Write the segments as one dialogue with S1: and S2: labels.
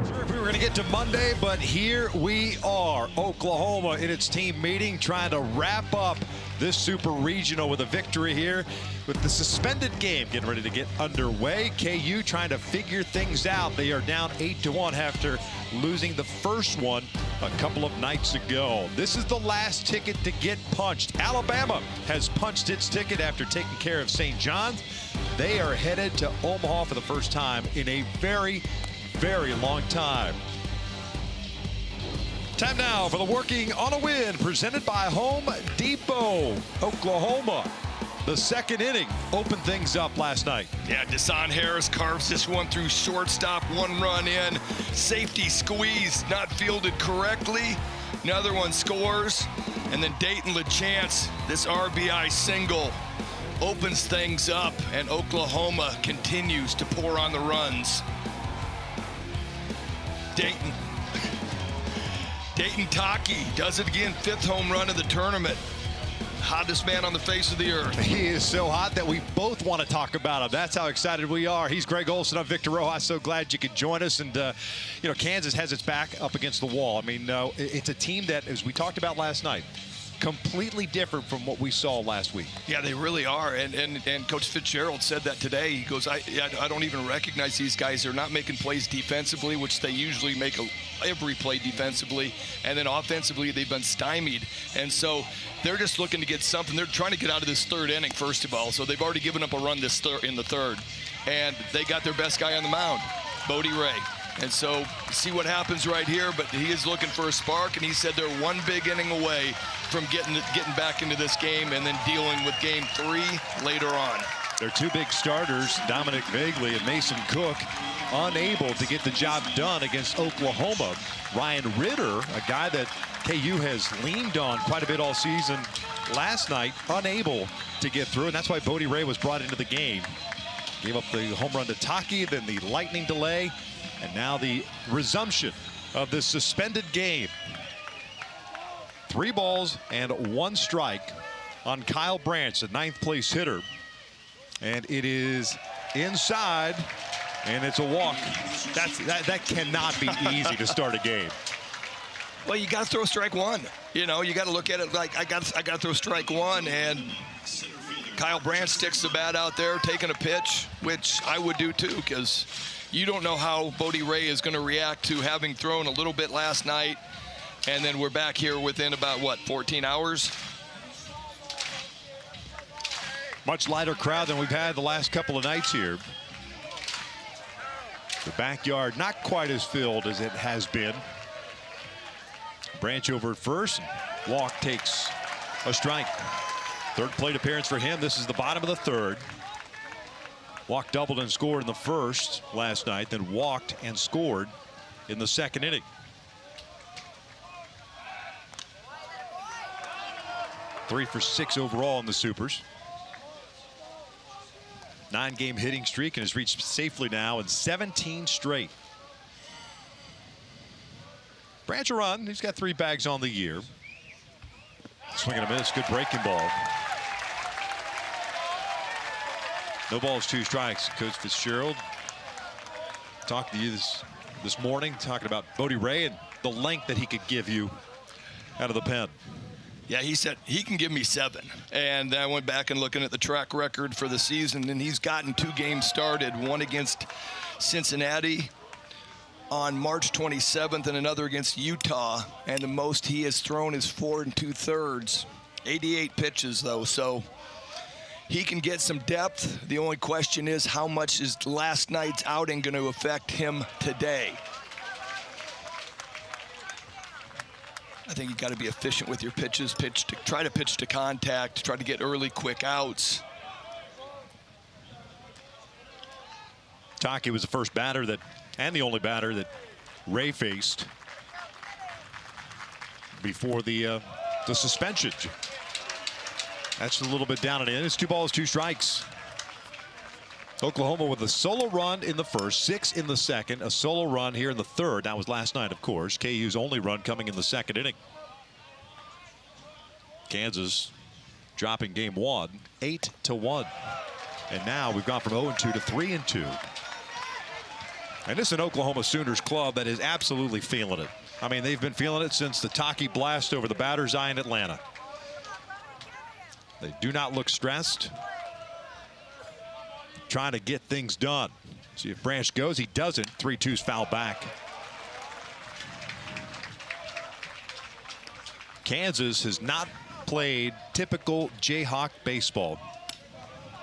S1: Sure if we were going to get to Monday, but here we are. Oklahoma in its team meeting trying to wrap up this super regional with a victory here with the suspended game getting ready to get underway. KU trying to figure things out. They are down 8-1 after losing the first one a couple of nights ago. This is the last ticket to get punched. Alabama has punched its ticket after taking care of St. John's. They are headed to Omaha for the first time in a very long time. Time now for the Working on a Win presented by Home Depot. Oklahoma, the second inning, opened things up last night.
S2: Yeah, Desan Harris carves this one through shortstop, 1 run in. Safety squeeze, not fielded correctly. Another one scores. And then Dayton LaChance, this RBI single opens things up, and Oklahoma continues to pour on the runs. Dayton Taki does it again, 5th home run of the tournament. Hottest man on the face of the earth.
S1: He is so hot that we both want to talk about him. That's how excited we are. He's Greg Olson. I'm Victor Rojas. So glad you could join us. And, you know, Kansas has its back up against the wall. I mean, it's a team that, as we talked about last night, completely different from what we saw last week.
S2: Yeah, they really are. And Coach Fitzgerald said that today. He goes, I don't even recognize these guys. They're not making plays defensively, which they usually make every play defensively. And then offensively, they've been stymied. And so they're just looking to get something. They're trying to get out of this 3rd inning, first of all. So they've already given up a run in the 3rd. And they got their best guy on the mound, Bodie Ray. And so see what happens right here, but he is looking for a spark, and he said they're 1 big inning away from getting back into this game and then dealing with game 3 later on.
S1: Their 2 big starters, Dominic Vagley and Mason Cook, unable to get the job done against Oklahoma. Ryan Ritter, a guy that KU has leaned on quite a bit all season, last night unable to get through, and that's why Bodie Ray was brought into the game. Gave up the home run to Taki, then the lightning delay, and now the resumption of this suspended game. 3 balls and 1 strike on Kyle Branch, the 9th place hitter. And it is inside, and it's a walk. That cannot be easy to start a game.
S2: Well, you got to throw strike 1. You know, you got to look at it like I got to throw strike 1, and Kyle Branch sticks the bat out there, taking a pitch, which I would do too, because you don't know how Bodie Ray is going to react to having thrown a little bit last night, and then we're back here within about, what, 14 hours?
S1: Much lighter crowd than we've had the last couple of nights here. The backyard not quite as filled as it has been. Branch over at first. Walk takes a strike. 3rd plate appearance for him. This is the bottom of the 3rd. Walk doubled and scored in the 1st last night, then walked and scored in the 2nd inning. Three for 6 overall in the Supers. 9-game hitting streak and has reached safely now in 17 straight. Branch a run. He's got 3 bags on the year. Swing and a miss. Good breaking ball. No balls, 2 strikes. Coach Fitzgerald talked to you this morning, talking about Bodie Ray and the length that he could give you out of the pen.
S2: Yeah, he said he can give me 7. And I went back and looking at the track record for the season, and he's gotten 2 games started, one against Cincinnati on March 27th and another against Utah. And the most he has thrown is 4 2/3. 88 pitches, though, so he can get some depth. The only question is, how much is last night's outing going to affect him today? I think you got to be efficient with your pitches. Try to pitch to contact. Try to get early, quick outs.
S1: Taki was the first batter and the only batter that Ray faced before the suspension. That's a little bit down and in. It's 2 balls, 2 strikes. Oklahoma with a solo run in the 1st, 6 in the 2nd, a solo run here in the 3rd. That was last night, of course. KU's only run coming in the 2nd inning. Kansas dropping game 1, 8-1. And now we've gone from 0-2 to 3-2. And this is an Oklahoma Sooners club that is absolutely feeling it. I mean, they've been feeling it since the Taki blast over the batter's eye in Atlanta. They do not look stressed. Trying to get things done. See if Branch goes. He doesn't. 3-2's foul back. Kansas has not played typical Jayhawk baseball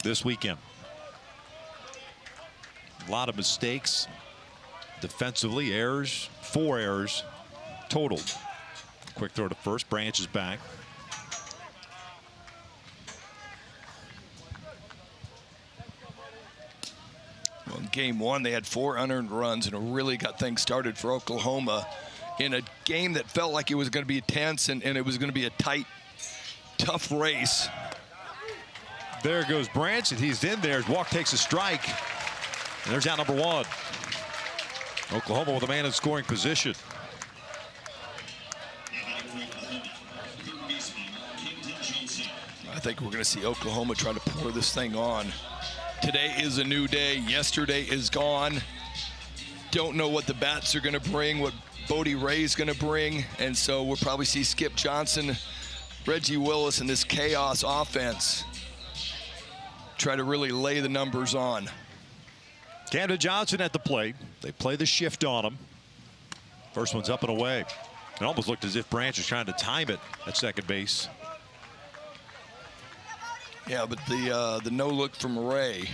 S1: this weekend. A lot of mistakes defensively, errors, 4 errors total. Quick throw to first. Branch is back.
S2: Well, in game 1, they had 4 unearned runs and it really got things started for Oklahoma in a game that felt like it was going to be tense and it was going to be a tight, tough race.
S1: There goes Branch, and he's in there. His walk takes a strike. And there's out number 1. Oklahoma with a man in scoring position.
S2: I think we're going to see Oklahoma try to pour this thing on. Today is a new day. Yesterday is gone. Don't know what the bats are going to bring, what Bodie Ray's going to bring. And so we'll probably see Skip Johnson, Reggie Willis, and this chaos offense try to really lay the numbers on.
S1: Camden Johnson at the plate. They play the shift on him. First one's up and away. It almost looked as if Branch was trying to time it at second base.
S2: Yeah, but the no look from Ray,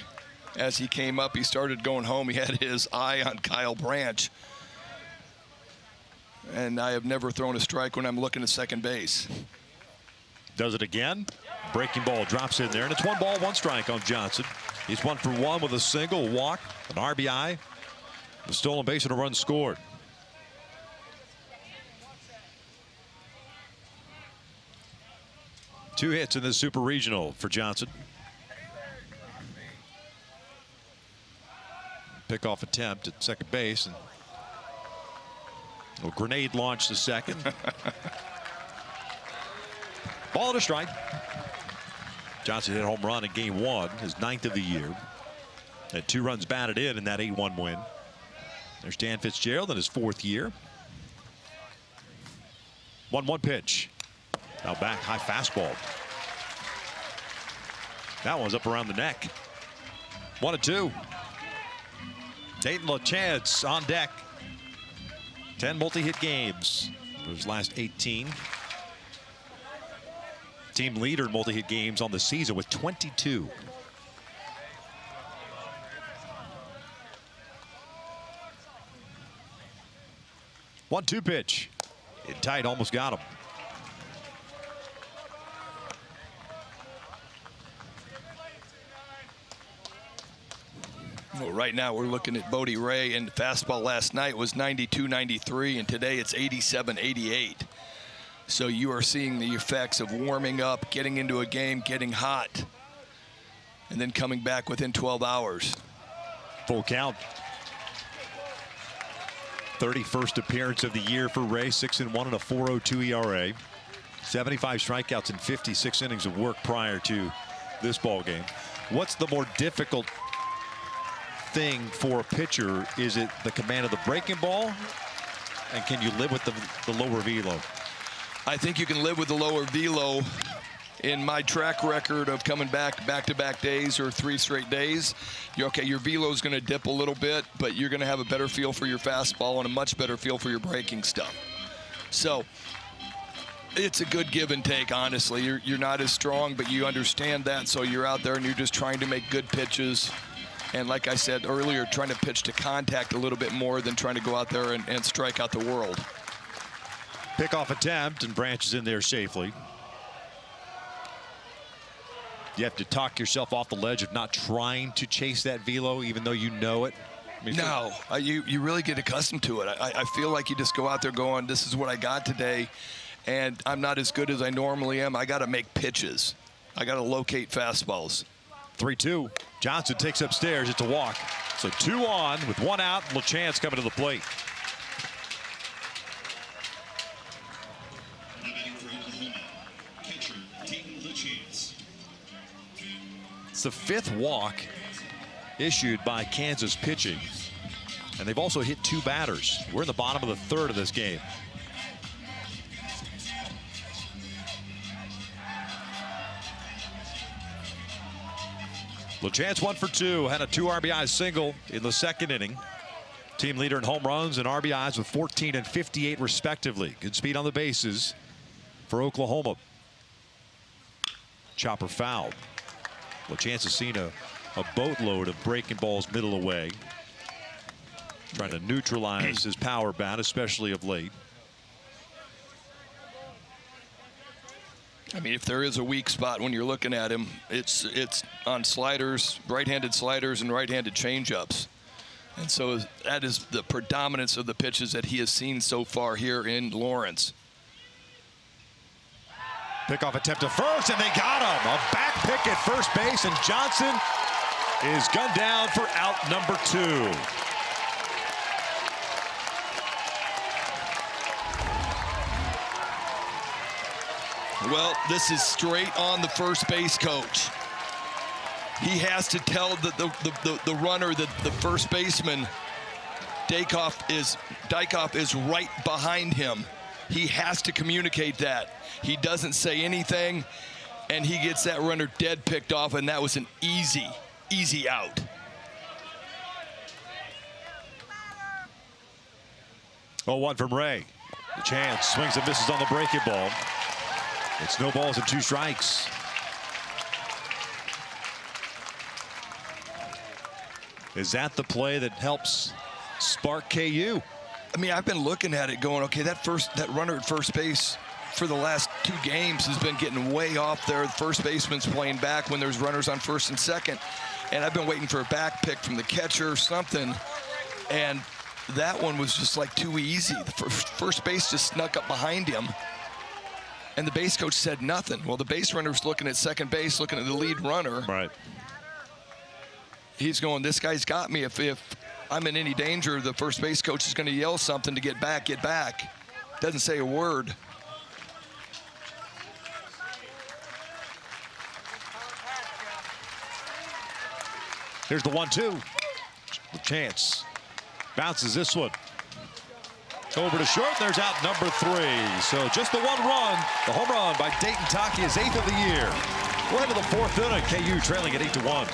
S2: as he came up, he started going home. He had his eye on Kyle Branch. And I have never thrown a strike when I'm looking at second base.
S1: Does it again. Breaking ball drops in there, and it's 1 ball, 1 strike on Johnson. He's 1 for 1 with a single, walk, an RBI, a stolen base, and a run scored. Two hits in this Super Regional for Johnson. Pickoff attempt at second base, and a grenade launch to second. Ball and a strike. Johnson hit a home run in game 1, his 9th of the year. Had 2 runs batted in that 8-1 win. There's Dan Fitzgerald in his 4th year. 1-1 pitch. Now back, high fastball. That one's up around the neck. 1-2. Dayton LaChance on deck. 10 multi-hit games. Those last 18. Team leader in multi-hit games on the season with 22. One-two pitch. It tight, almost got him.
S2: Well, right now we're looking at Bodie Ray, and the fastball last night was 92-93, and today it's 87-88. So you are seeing the effects of warming up, getting into a game, getting hot, and then coming back within 12 hours.
S1: Full count. 31st appearance of the year for Ray, 6-1 and a 4.02 ERA. 75 strikeouts in 56 innings of work prior to this ball game. What's the more difficult thing for a pitcher? Is it the command of the breaking ball? And can you live with the lower velo?
S2: I think you can live with the lower velo. In my track record of coming back-to-back days or 3 straight days, your velo is going to dip a little bit, but you're going to have a better feel for your fastball and a much better feel for your breaking stuff. So it's a good give and take, honestly. You're not as strong, but you understand that, so you're out there and you're just trying to make good pitches. And like I said earlier, trying to pitch to contact a little bit more than trying to go out there and strike out the world.
S1: Pickoff attempt, and Branch is in there safely. You have to talk yourself off the ledge of not trying to chase that velo, even though you know it. I mean,
S2: no, you really get accustomed to it. I feel like you just go out there going, this is what I got today, and I'm not as good as I normally am. I got to make pitches. I got to locate fastballs.
S1: 3-2. Johnson takes upstairs. It's a walk. So 2 on with 1 out. LaChance coming to the plate. It's the 5th walk issued by Kansas pitching. And they've also hit 2 batters. We're in the bottom of the 3rd of this game. LeChance 1 for 2, had a 2 RBI single in the 2nd inning. Team leader in home runs and RBIs with 14 and 58 respectively. Good speed on the bases for Oklahoma. Chopper foul. LeChance has seen a boatload of breaking balls middle away. Trying to neutralize his power bat, especially of late.
S2: I mean, if there is a weak spot when you're looking at him, it's on sliders, right-handed sliders and right-handed changeups. And so that is the predominance of the pitches that he has seen so far here in Lawrence.
S1: Pickoff attempt to first, and they got him. A back pick at first base, and Johnson is gunned down for out number 2.
S2: Well, this is straight on the first base coach. He has to tell the runner that the first baseman, Dykhoff is right behind him. He has to communicate that. He doesn't say anything, and he gets that runner dead picked off, and that was an easy out.
S1: Oh, 1 from Ray. The chance swings and misses on the breaking ball. It's no balls and 2 strikes. Is that the play that helps spark KU?
S2: I mean, I've been looking at it going, okay, that runner at first base for the last 2 games has been getting way off there. The first baseman's playing back when there's runners on first and second. And I've been waiting for a back pick from the catcher or something. And that one was just like too easy. The first base just snuck up behind him. And the base coach said nothing. Well, the base runner's looking at second base, looking at the lead runner.
S1: Right.
S2: He's going, this guy's got me. If I'm in any danger, the first base coach is going to yell something to get back, get back. Doesn't say a word.
S1: Here's the 1-2. The chance. Bounces this one. Over to short, there's out number 3. So just the 1 run. The home run by Dayton Taki, his 8th of the year. We're into the 4th inning. KU trailing at 8-1.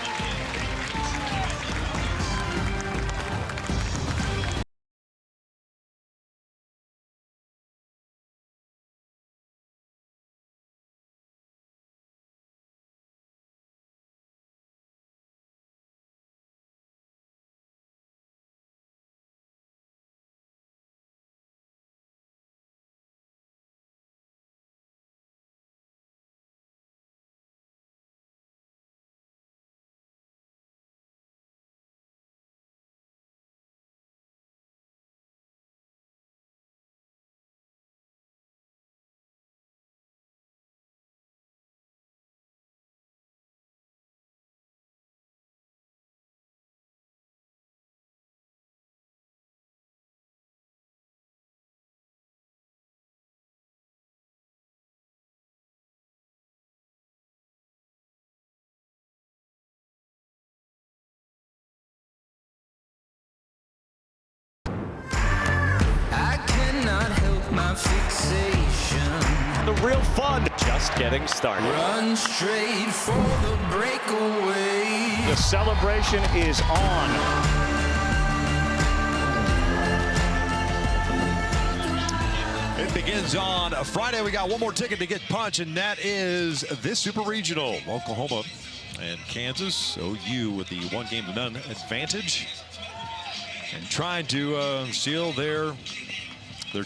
S3: My fixation.
S4: The real fun just getting started.
S3: Run straight for the breakaway.
S4: The celebration is on.
S1: It begins on a Friday. We got one more ticket to get punched, and that is this Super Regional. Oklahoma and Kansas. OU with the 1-game-to-none advantage. And trying to seal their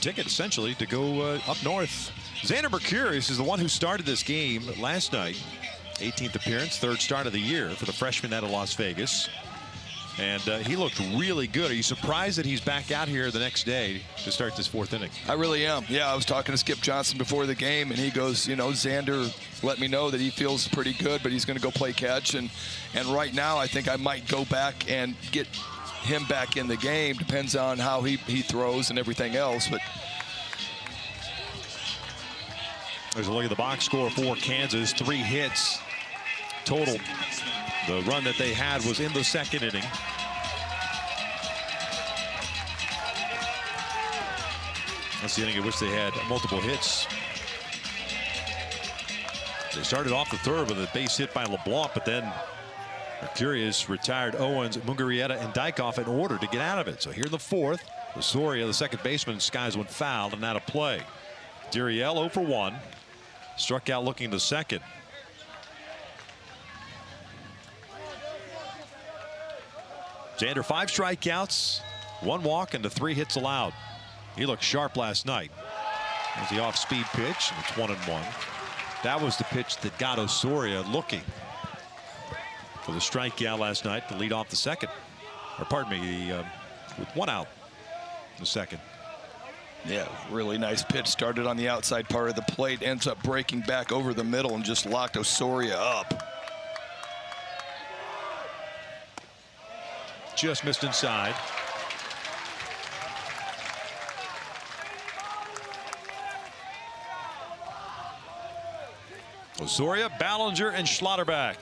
S1: ticket, essentially, to go up north. Xander Mercurius is the one who started this game last night. 18th appearance, 3rd start of the year for the freshman out of Las Vegas. And he looked really good. Are you surprised that he's back out here the next day to start this 4th inning?
S2: I really am. Yeah, I was talking to Skip Johnson before the game, and he goes, you know, Xander let me know that he feels pretty good, but he's going to go play catch. And right now, I think I might go back and get him back in the game. Depends on how he throws and everything else. But
S1: there's a look at the box score for Kansas. 3 hits total. The run that they had was in the 2nd inning. That's the inning in which they had multiple hits. They started off the third with a base hit by LeBlanc, but then Mercurius retired Owens, Mungarieta, and Dykhoff in order to get out of it. So here in the fourth, Osorio, the second baseman, skies one fouled and out of play. Diriel 0 for 1. Struck out looking to second. Xander 5 strikeouts, 1 walk, and the 3 hits allowed. He looked sharp last night. There's the off-speed pitch, and it's 1-1. That was the pitch that got Osorio looking for the strikeout last night to lead off the second. Or pardon me, with 1 out in the second.
S2: Yeah, really nice pitch. Started on the outside part of the plate, ends up breaking back over the middle and just locked Osorio up.
S1: Just missed inside. Osorio, Ballinger, and Schlotterbeck.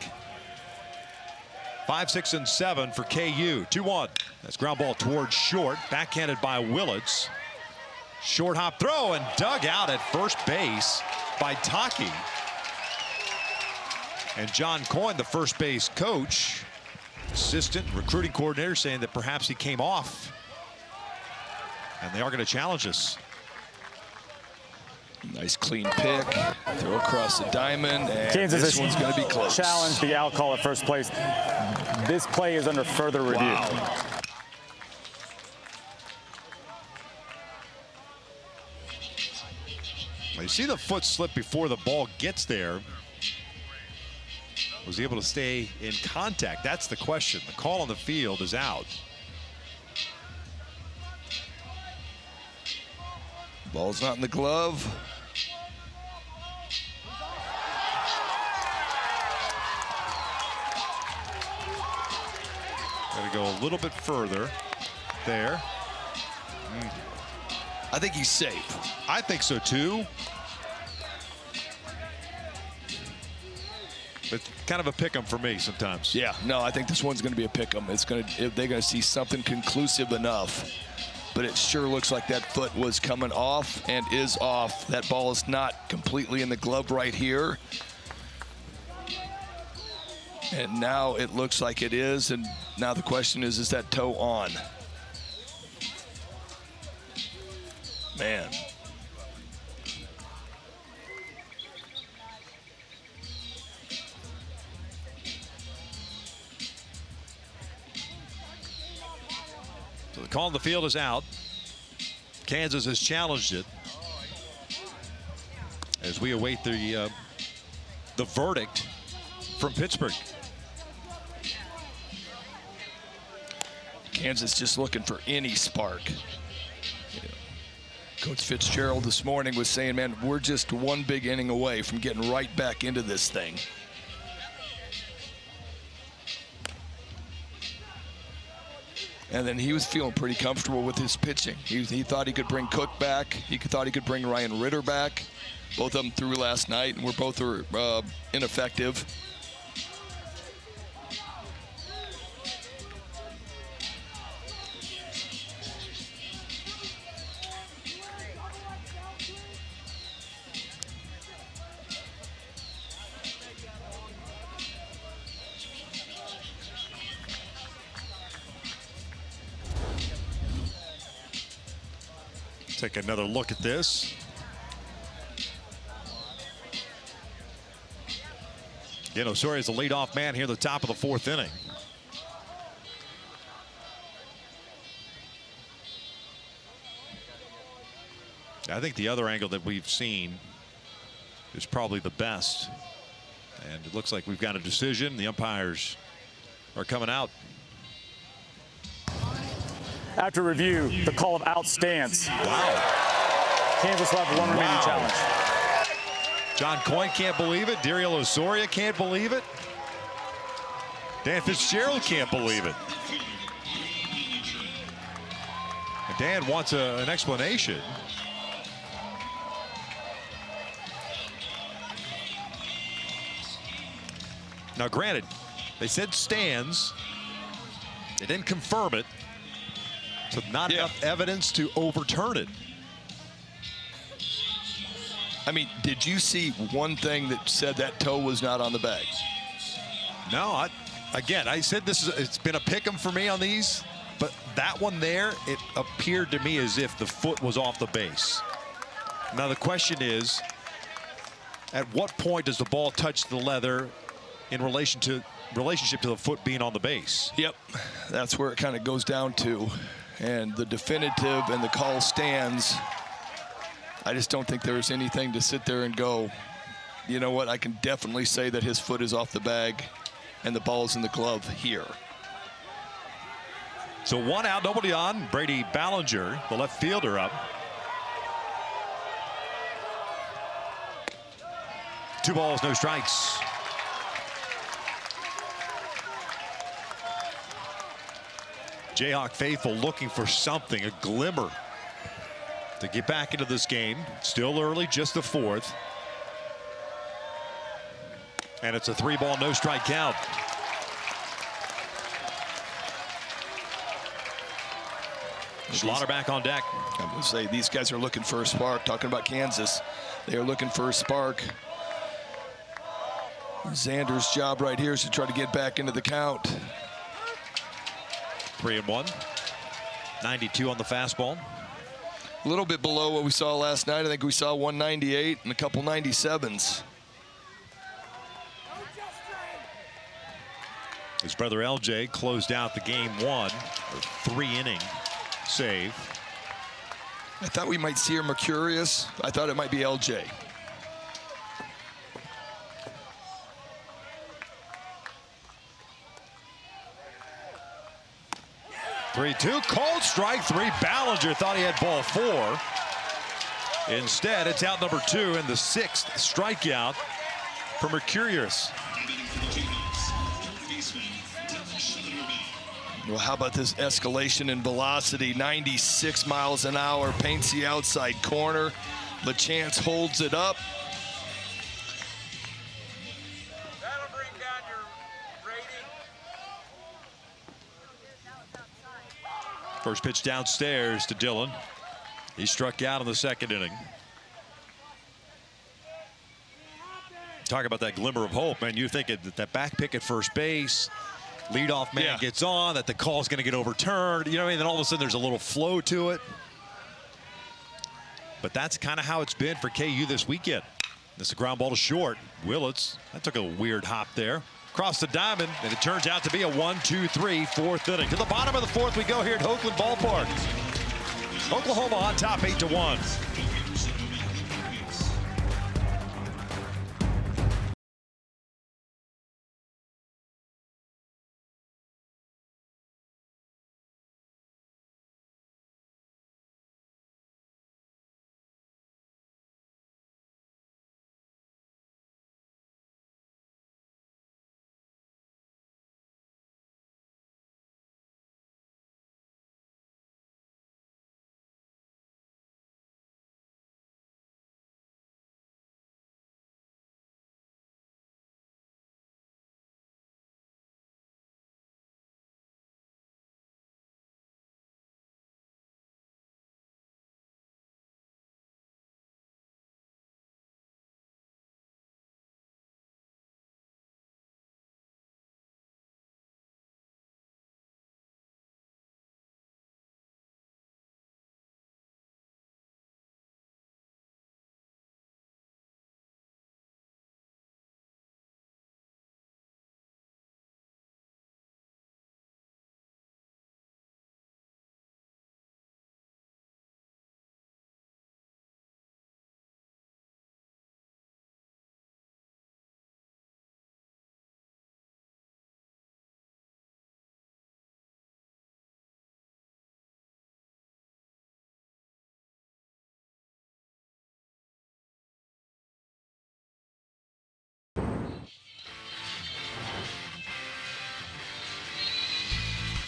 S1: 5, 6, and 7 for KU. 2-1. That's ground ball towards short. Backhanded by Willits. Short hop throw and dug out at first base by Taki. And John Coyne, the first base coach, assistant recruiting coordinator, saying that perhaps he came off. And they are going to challenge us.
S2: Nice clean pick. Throw across the diamond. And
S4: Kansas
S2: this one's going to be close.
S4: Challenge the out call at first place. This play is under further review.
S2: Wow.
S1: You see the foot slip before the ball gets there. Was he able to stay in contact? That's the question. The call on the field is out.
S2: Ball's not in the glove.
S1: Got to go a little bit further there.
S2: I think he's safe.
S1: I think so too. It's kind of a pick 'em for me sometimes.
S2: Yeah, no, I think this one's going to be a pick 'em. It's going to, they're going to see something conclusive enough. But it sure looks like that foot was coming off and is off. That ball is not completely in the glove right here. And now it looks like it is. And now the question is that toe on? Man.
S1: So the call on the field is out. Kansas has challenged it as we await the verdict from Pittsburgh.
S2: Kansas just looking for any spark. Coach Fitzgerald this morning was saying, man, we're just one big inning away from getting right back into this thing. And then he was feeling pretty comfortable with his pitching. He thought he could bring Cook back. He thought he could bring Ryan Ritter back. Both of them threw last night, and both were ineffective.
S1: Take another look at this. Again, Osorio is the leadoff man here at the top of the fourth inning. I think the other angle that we've seen is probably the best. And it looks like we've got a decision. The umpires are coming out.
S4: After review, the call of out stands.
S1: Wow.
S4: Kansas will have one remaining challenge.
S1: John Coyne can't believe it. Diriel Osorio can't believe it. Dan Fitzgerald can't believe it. And Dan wants an explanation. Now, granted, they said stands. They didn't confirm it. So not enough evidence to overturn it.
S2: I mean, did you see one thing that said that toe was not on the bag?
S1: No, again, I said it's been a pick 'em for me on these, but that one there, it appeared to me as if the foot was off the base. Now the question is, at what point does the ball touch the leather in relationship to the foot being on the base?
S2: Yep, that's where it kind of goes down to. And the definitive and the call stands. I just don't think there's anything to sit there and go, you know what, I can definitely say that his foot is off the bag and the ball's in the glove here.
S1: So 1 out, nobody on. Brady Ballinger, the left fielder, up. 2 balls, no strikes. Jayhawk faithful looking for something, a glimmer to get back into this game. Still early, just the 4th. And it's a 3-ball, no strike count. Schlotterbeck on deck.
S2: I'm going to say these guys are looking for a spark. Talking about Kansas, they are looking for a spark. Xander's job right here is to try to get back into the count.
S1: 3-1. 92 on the fastball.
S2: A little bit below what we saw last night. I think we saw 198 and a couple 97s.
S1: His brother LJ closed out the game 1, a 3-inning save.
S2: I thought we might see a Mercurius. I thought it might be LJ.
S1: Three-two, cold strike 3. Ballinger thought he had ball 4. Instead, it's out number 2 and the 6th strikeout for Mercurius.
S2: Well, how about this escalation in velocity? 96 miles an hour, paints the outside corner. LaChance holds it up.
S5: That'll bring down your rating.
S1: First pitch downstairs to Dillon. He struck out in the 2nd inning. Talk about that glimmer of hope, man. You think that back pick at first base, leadoff man gets on, that the call's going to get overturned. You know what I mean? Then all of a sudden there's a little flow to it. But that's kind of how it's been for KU this weekend. This is a ground ball to short. Willits, that took a weird hop there. Across the diamond, and it turns out to be a 1-2-3 4th inning. To the bottom of the 4th we go here at Oakland Ballpark. Oklahoma on top 8-1.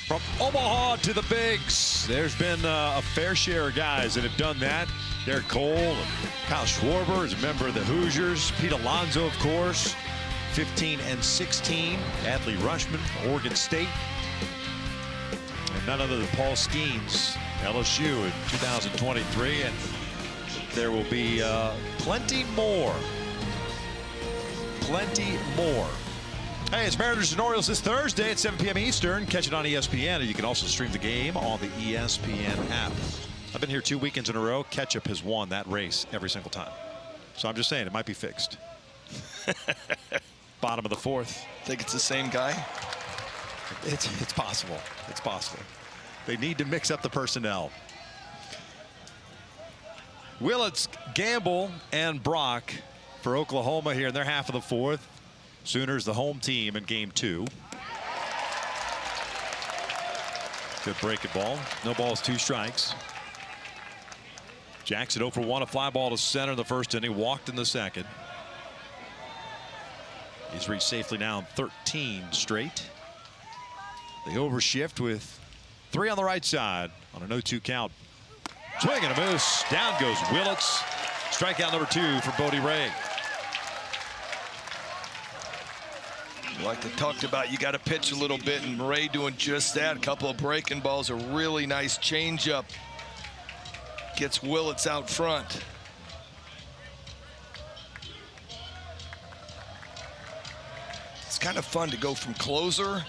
S1: From Omaha to the Bigs, there's been a fair share of guys that have done that. Derek Cole and Kyle Schwarber is a member of the Hoosiers. Pete Alonso, of course, 15 and 16. Adley Rushman, Oregon State. And none other than Paul Skeens, LSU in 2023. And there will be plenty more. Plenty more. Hey, it's Mariners and Orioles this Thursday at 7 p.m. Eastern. Catch it on ESPN, and you can also stream the game on the ESPN app. I've been here 2 weekends in a row. Ketchup has won that race every single time. So I'm just saying it might be fixed. Bottom of the fourth.
S2: Think it's the same guy?
S1: It's possible. It's possible. They need to mix up the personnel. Willits, Gamble, and Brock for Oklahoma here in their half of the fourth. Sooners the home team in game 2. Good breaking ball. No balls, 2 strikes. Jackson 0 for 1, a fly ball to center in the first inning, walked in the second. He's reached safely now in 13 straight. The overshift with 3 on the right side on a 0-2 count. Swing and a miss. Down goes Willits. Strikeout number 2 for Bodie Ray.
S2: Like I talked about, you got to pitch a little bit, and Ray doing just that. A couple of breaking balls, a really nice changeup. Gets Willits out front. It's kind of fun to go from closer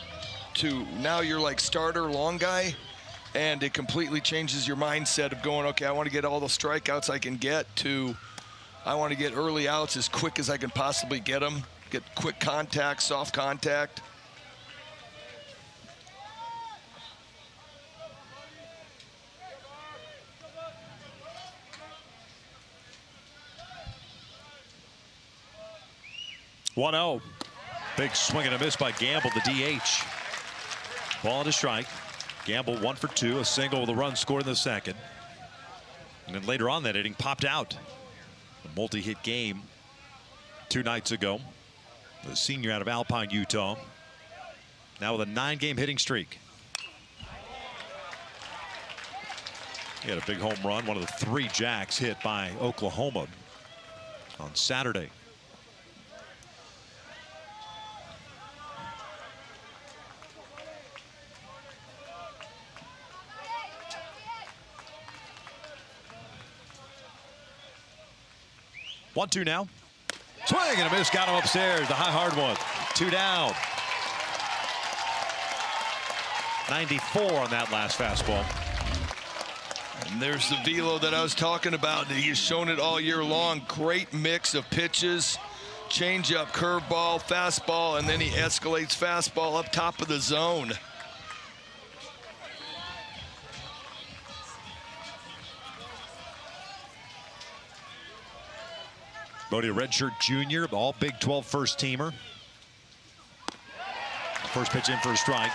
S2: to now you're like starter, long guy, and it completely changes your mindset of going, okay, I want to get all the strikeouts I can get, to I want to get early outs as quick as I can possibly get them. Get quick contact, soft contact.
S1: (1-0). Big swing and a miss by Gamble, the DH. Ball and a strike. Gamble 1 for 2, a single with a run scored in the second. And then later on that inning, popped out. A multi-hit game 2 nights ago. The senior out of Alpine, Utah. Now with a 9-game hitting streak. He had a big home run, one of the 3 jacks hit by Oklahoma on Saturday. One, 2 now. Swing and a miss, got him upstairs. The high, hard one. 2 down. 94 on that last fastball.
S2: And there's the velo that I was talking about. He's shown it all year long. Great mix of pitches. Changeup, curveball, fastball, and then he escalates fastball up top of the zone.
S1: Bodie, a redshirt junior, all Big 12 first teamer. First pitch in for a strike.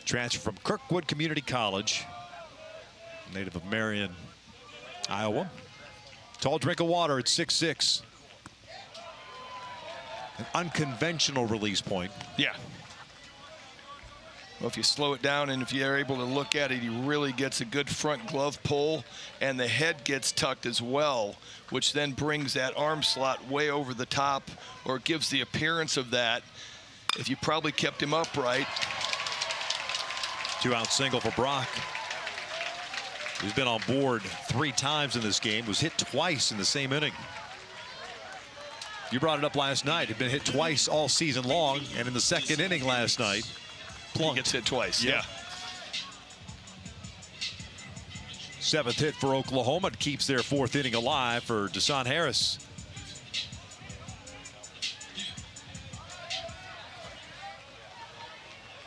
S1: Transfer from Kirkwood Community College, native of Marion, Iowa. Tall drink of water at 6'6". An unconventional release point.
S2: Yeah. Well, if you slow it down and if you're able to look at it, he really gets a good front glove pull, and the head gets tucked as well, which then brings that arm slot way over the top, or gives the appearance of that. If you probably kept him upright.
S1: 2-out single for Brock. He's been on board 3 times in this game, was hit twice in the same inning. You brought it up last night. He'd been hit twice all season long, and in the second inning last night,
S2: He gets hit twice. Yeah.
S1: 7th hit for Oklahoma. It keeps their 4th inning alive for Deshaun Harris.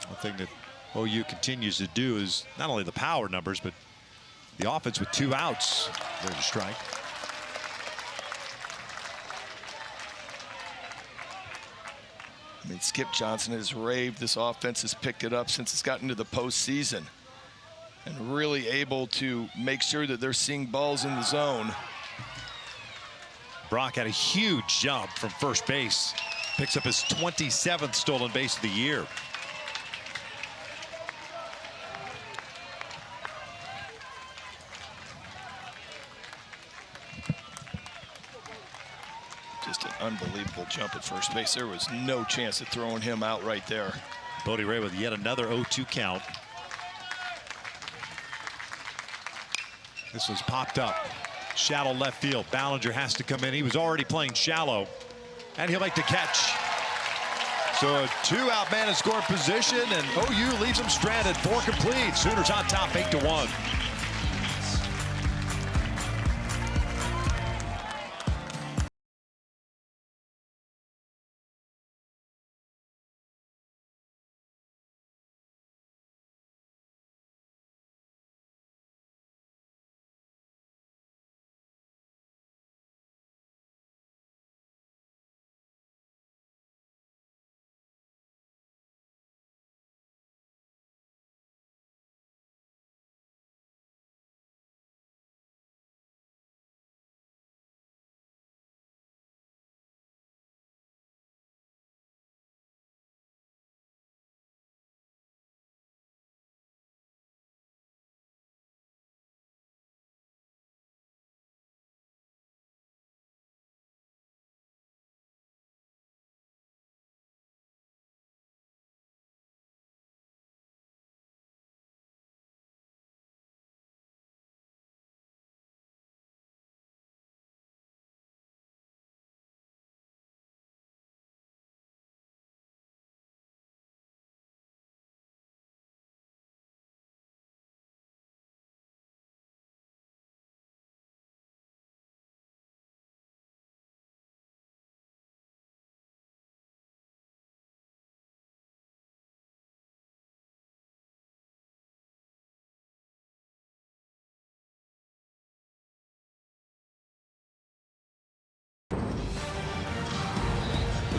S1: One thing that OU continues to do is not only the power numbers, but the offense with 2 outs. There's a strike.
S2: I mean, Skip Johnson has raved. This offense has picked it up since it's gotten to the postseason, and really able to make sure that they're seeing balls in the zone.
S1: Brock had a huge jump from first base. Picks up his 27th stolen base of the year.
S2: Just an unbelievable jump at first base. There was no chance of throwing him out right there.
S1: Bodie Ray with yet another 0-2 count. This one's popped up. Shallow left field. Ballinger has to come in. He was already playing shallow, and he'll make the catch. So a 2-out man in scoring position, and OU leaves him stranded. 4 complete. Sooners on top 8-1.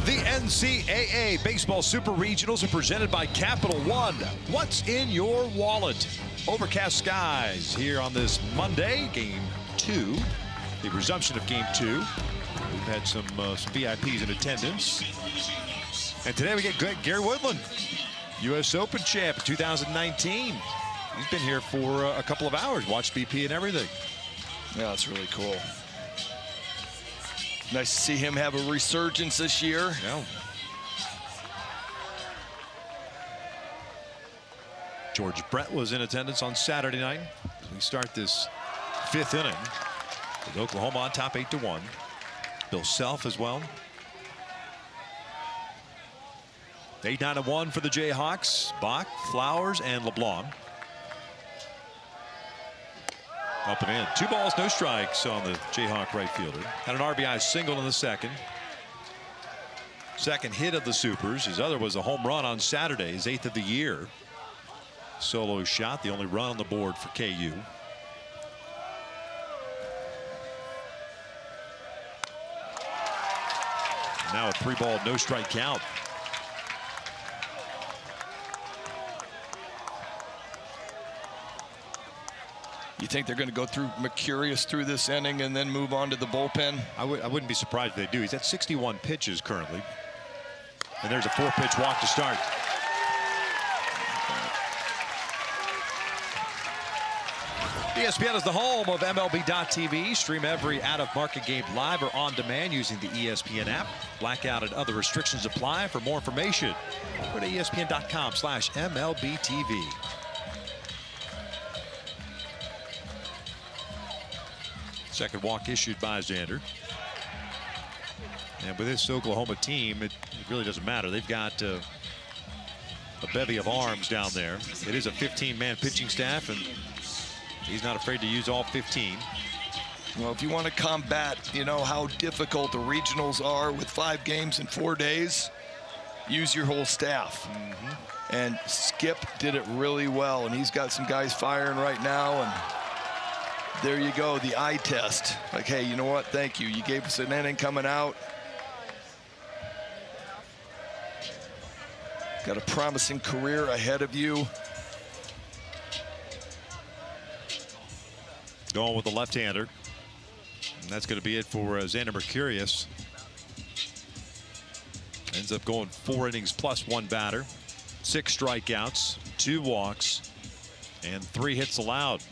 S1: The NCAA Baseball Super Regionals are presented by Capital One. What's in your wallet? Overcast skies here on this Monday, Game 2, the resumption of Game 2. We've had some VIPs in attendance. And today we get Gary Woodland, U.S. Open champ 2019. He's been here for a couple of hours, watched BP and everything.
S2: Yeah, that's really cool. Nice to see him have a resurgence this year.
S1: Yeah. George Brett was in attendance on Saturday night. We start this 5th inning with Oklahoma on top 8-1. Bill Self as well. 8-9-1 for the Jayhawks. Bach, Flowers, and LeBlanc. Up and in. 2 balls, no strikes on the Jayhawk right fielder. Had an RBI single in the second. Second hit of the Supers. His other was a home run on Saturday, his 8th of the year. Solo shot, the only run on the board for KU. Now a 3-ball, no strike count.
S2: You think they're going to go through Mercurius through this inning and then move on to the bullpen?
S1: I wouldn't be surprised if they do. He's at 61 pitches currently. And there's a 4-pitch walk to start. ESPN is the home of MLB.TV. Stream every out-of-market game live or on demand using the ESPN app. Blackout and other restrictions apply. For more information, go to ESPN.com/MLBTV. Second walk issued by Xander. And with this Oklahoma team, it really doesn't matter. They've got a bevy of arms down there. It is a 15-man pitching staff, and he's not afraid to use all 15.
S2: Well, if you want to combat, how difficult the regionals are with 5 games in 4 days, use your whole staff. And Skip did it really well, and he's got some guys firing right now, and there you go, the eye test. Like, hey, you know what? Thank you. You gave us an inning coming out. Got a promising career ahead of you.
S1: Going with the left-hander. And that's going to be it for Xander Mercurius. Ends up going 4 innings plus 1 batter. 6 strikeouts, 2 walks, and 3 hits allowed.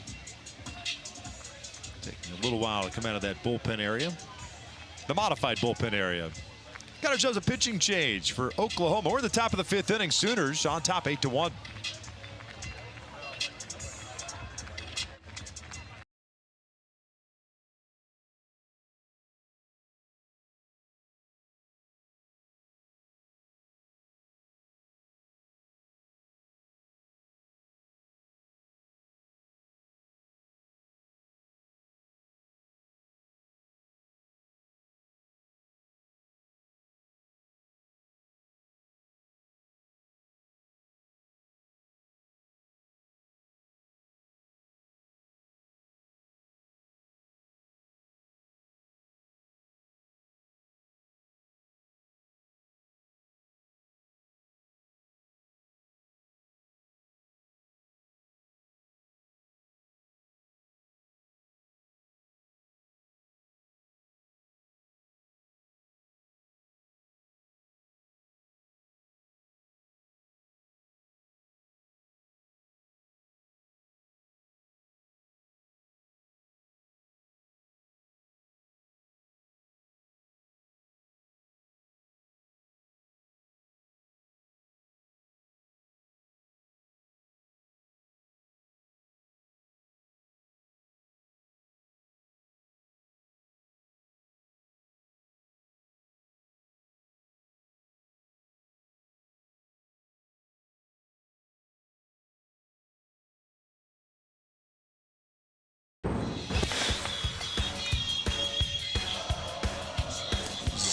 S1: Taking a little while to come out of that bullpen area. The modified bullpen area Got ourselves a pitching change for Oklahoma. We're at the top of the 5th inning. Sooners on top 8-1.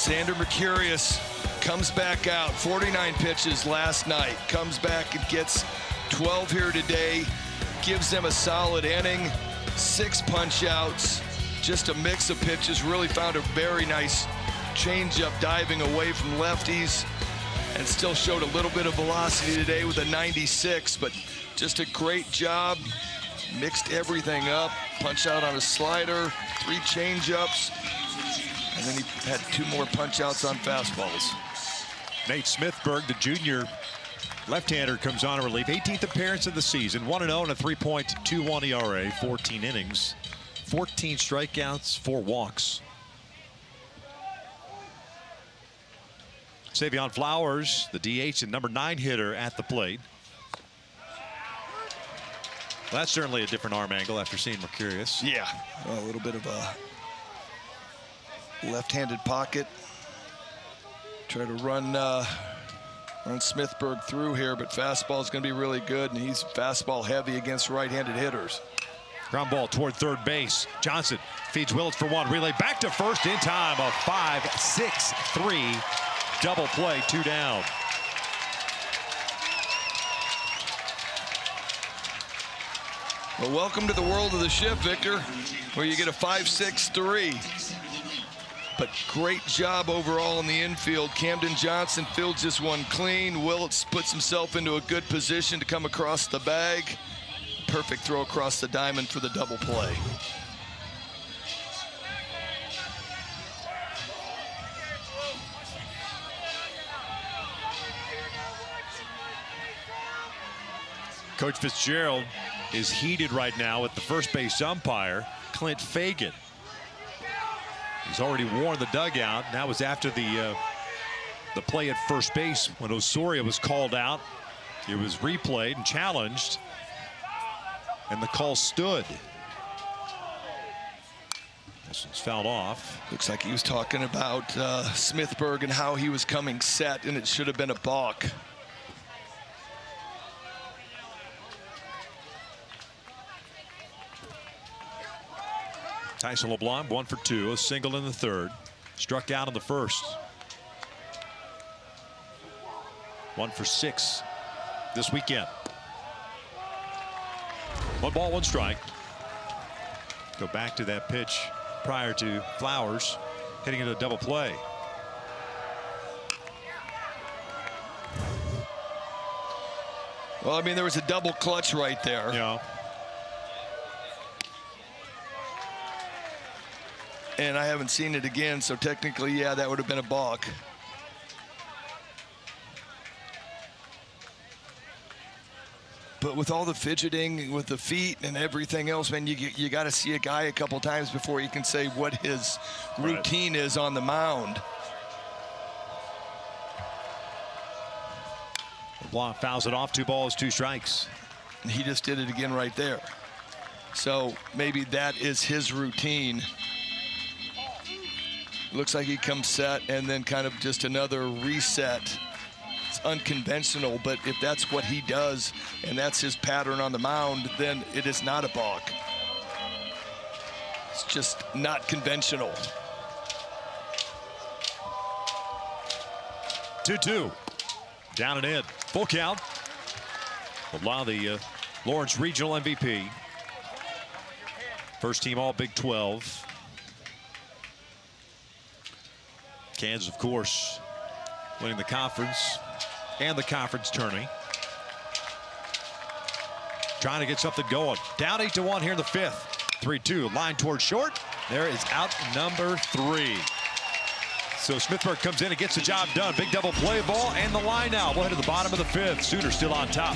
S2: Xander Mercurius comes back out. 49 pitches last night. Comes back and gets 12 here today. Gives them a solid inning. 6 punch outs. Just a mix of pitches. Really found a very nice changeup diving away from lefties. And still showed a little bit of velocity today with a 96. But just a great job. Mixed everything up. Punch out on a slider. 3 changeups. And then he had 2 more punch-outs on fastballs.
S1: Nate Smithburg, the junior left-hander, comes on in relief. 18th appearance of the season. 1-0 and a 3.21 ERA. 14 innings. 14 strikeouts, 4 walks. Savion Flowers, the DH and number 9 hitter at the plate. Well, that's certainly a different arm angle after seeing Mercurius.
S2: Yeah, a little bit of a left-handed pocket. Try to run Smithburg through here, but fastball is going to be really good, and he's fastball heavy against right-handed hitters.
S1: Ground ball toward third base. Johnson feeds Willits for 1. Relay back to first in time. A 5-6-3 double play, 2 down.
S2: Well, welcome to the world of the shift, Victor, where you get a 5-6-3. But great job overall in the infield. Camden Johnson fields this one clean. Willits puts himself into a good position to come across the bag. Perfect throw across the diamond for the double play.
S1: Coach Fitzgerald is heated right now with the first base umpire, Clint Fagan. He's already worn the dugout. That was after the play at first base when Osorio was called out. It was replayed and challenged, and the call stood. This one's fouled off.
S2: Looks like he was talking about Smithburg and how he was coming set, and it should have been a balk.
S1: Tyson LeBlanc 1 for 2, a single in the third. Struck out in the first. 1 for 6 this weekend. 1 ball, 1 strike. Go back to that pitch prior to Flowers hitting it a double play.
S2: Well, I mean, there was a double clutch right there.
S1: Yeah.
S2: And I haven't seen it again, so technically, yeah, that would have been a balk. But with all the fidgeting with the feet and everything else, man, you got to see a guy a couple times before you can say what his routine is on the mound.
S1: fouls it off. 2 balls, 2 strikes.
S2: He just did it again right there. So maybe that is his routine. Looks like he comes set and then kind of just another reset. It's unconventional, but if that's what he does and that's his pattern on the mound, then it is not a balk. It's just not conventional.
S1: 2-2. Down and in. Full count. Allow the Lawrence Regional MVP. First team all Big 12. Kansas, of course, winning the conference and the conference tourney. Trying to get something going. Down 8-1 here in the 5th. 3-2. Line towards short. There is out number 3. So Smithburg comes in and gets the job done. Big double play ball and the line now. We'll head to the bottom of the 5th. Sooners still on top.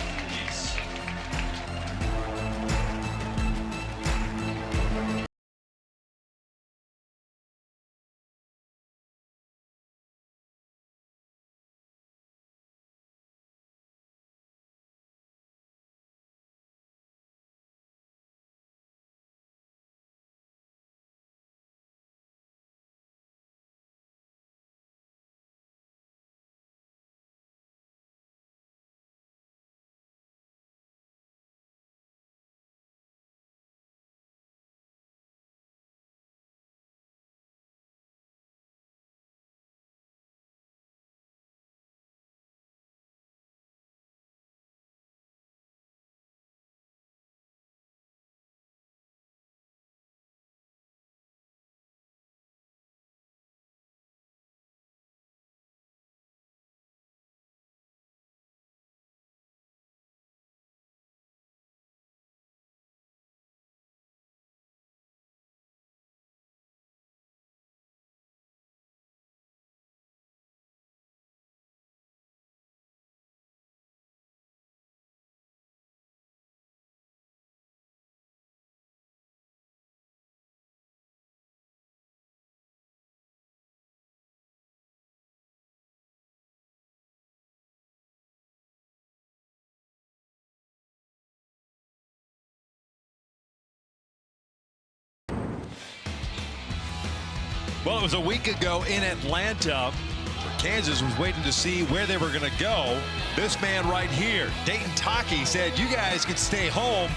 S1: Well, it was a week ago in Atlanta where Kansas was waiting to see where they were going to go. This man right here, Dayton Taki, said, you guys can stay home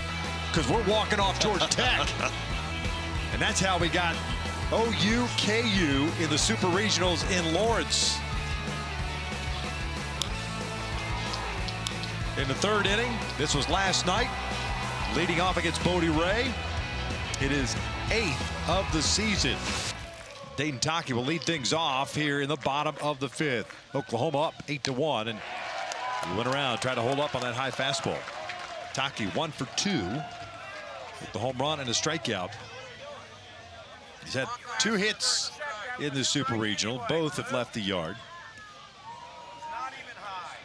S1: because we're walking off towards Tech. And that's how we got OU-KU in the Super Regionals in Lawrence. In the 3rd inning, this was last night, leading off against Bodie Ray. It is 8th of the season. Dayton Taki will lead things off here in the bottom of the 5th. Oklahoma up 8-1, and he went around, tried to hold up on that high fastball. Taki 1 for 2 with the home run and a strikeout. He's had 2 hits in the Super Regional. Both have left the yard.
S5: Not even high.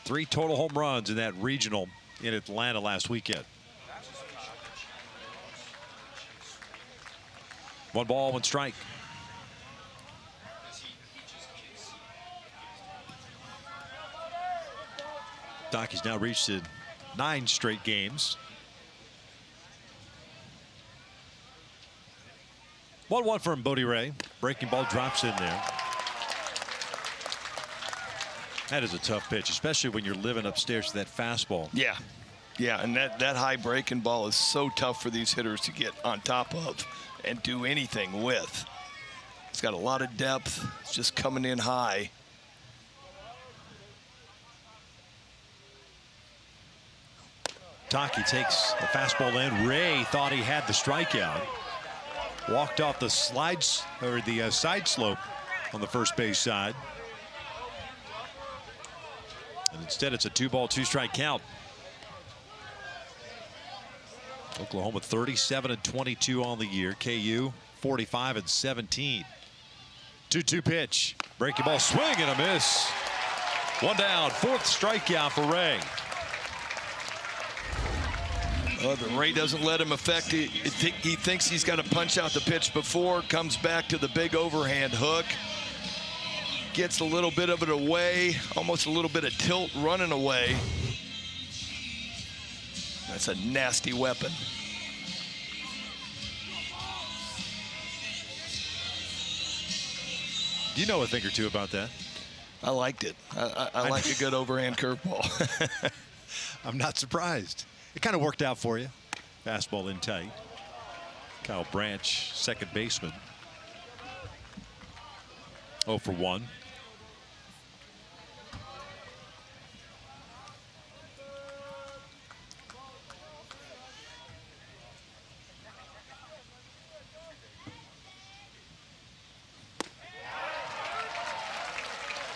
S1: 3 total home runs in that regional in Atlanta last weekend. 1 ball, 1 strike. Taki's now reached 9 straight games. 1-1 from Bodie Ray. Breaking ball drops in there. That is a tough pitch, especially when you're living upstairs to that fastball.
S2: Yeah, and that high breaking ball is so tough for these hitters to get on top of and do anything with. It's got a lot of depth. It's just coming in high.
S1: Taki takes the fastball in. Ray thought he had the strikeout. Walked off the slides or the side slope on the first base side. And instead it's a 2-ball, 2-strike count. Oklahoma 37-22 on the year. KU 45-17. 2-2 pitch. Breaking ball, swing and a miss. 1 down, 4th strikeout for Ray.
S2: The Ray doesn't let him affect it. He thinks he's got to punch out the pitch before. Comes back to the big overhand hook. gets a little bit of it away, almost a little bit of tilt running away. That's a nasty weapon.
S1: You know a thing or two about that.
S2: I liked it. I like a good overhand curveball.
S1: I'm not surprised. It kind of worked out for you. Fastball in tight. Kyle Branch, second baseman. 0 for 1.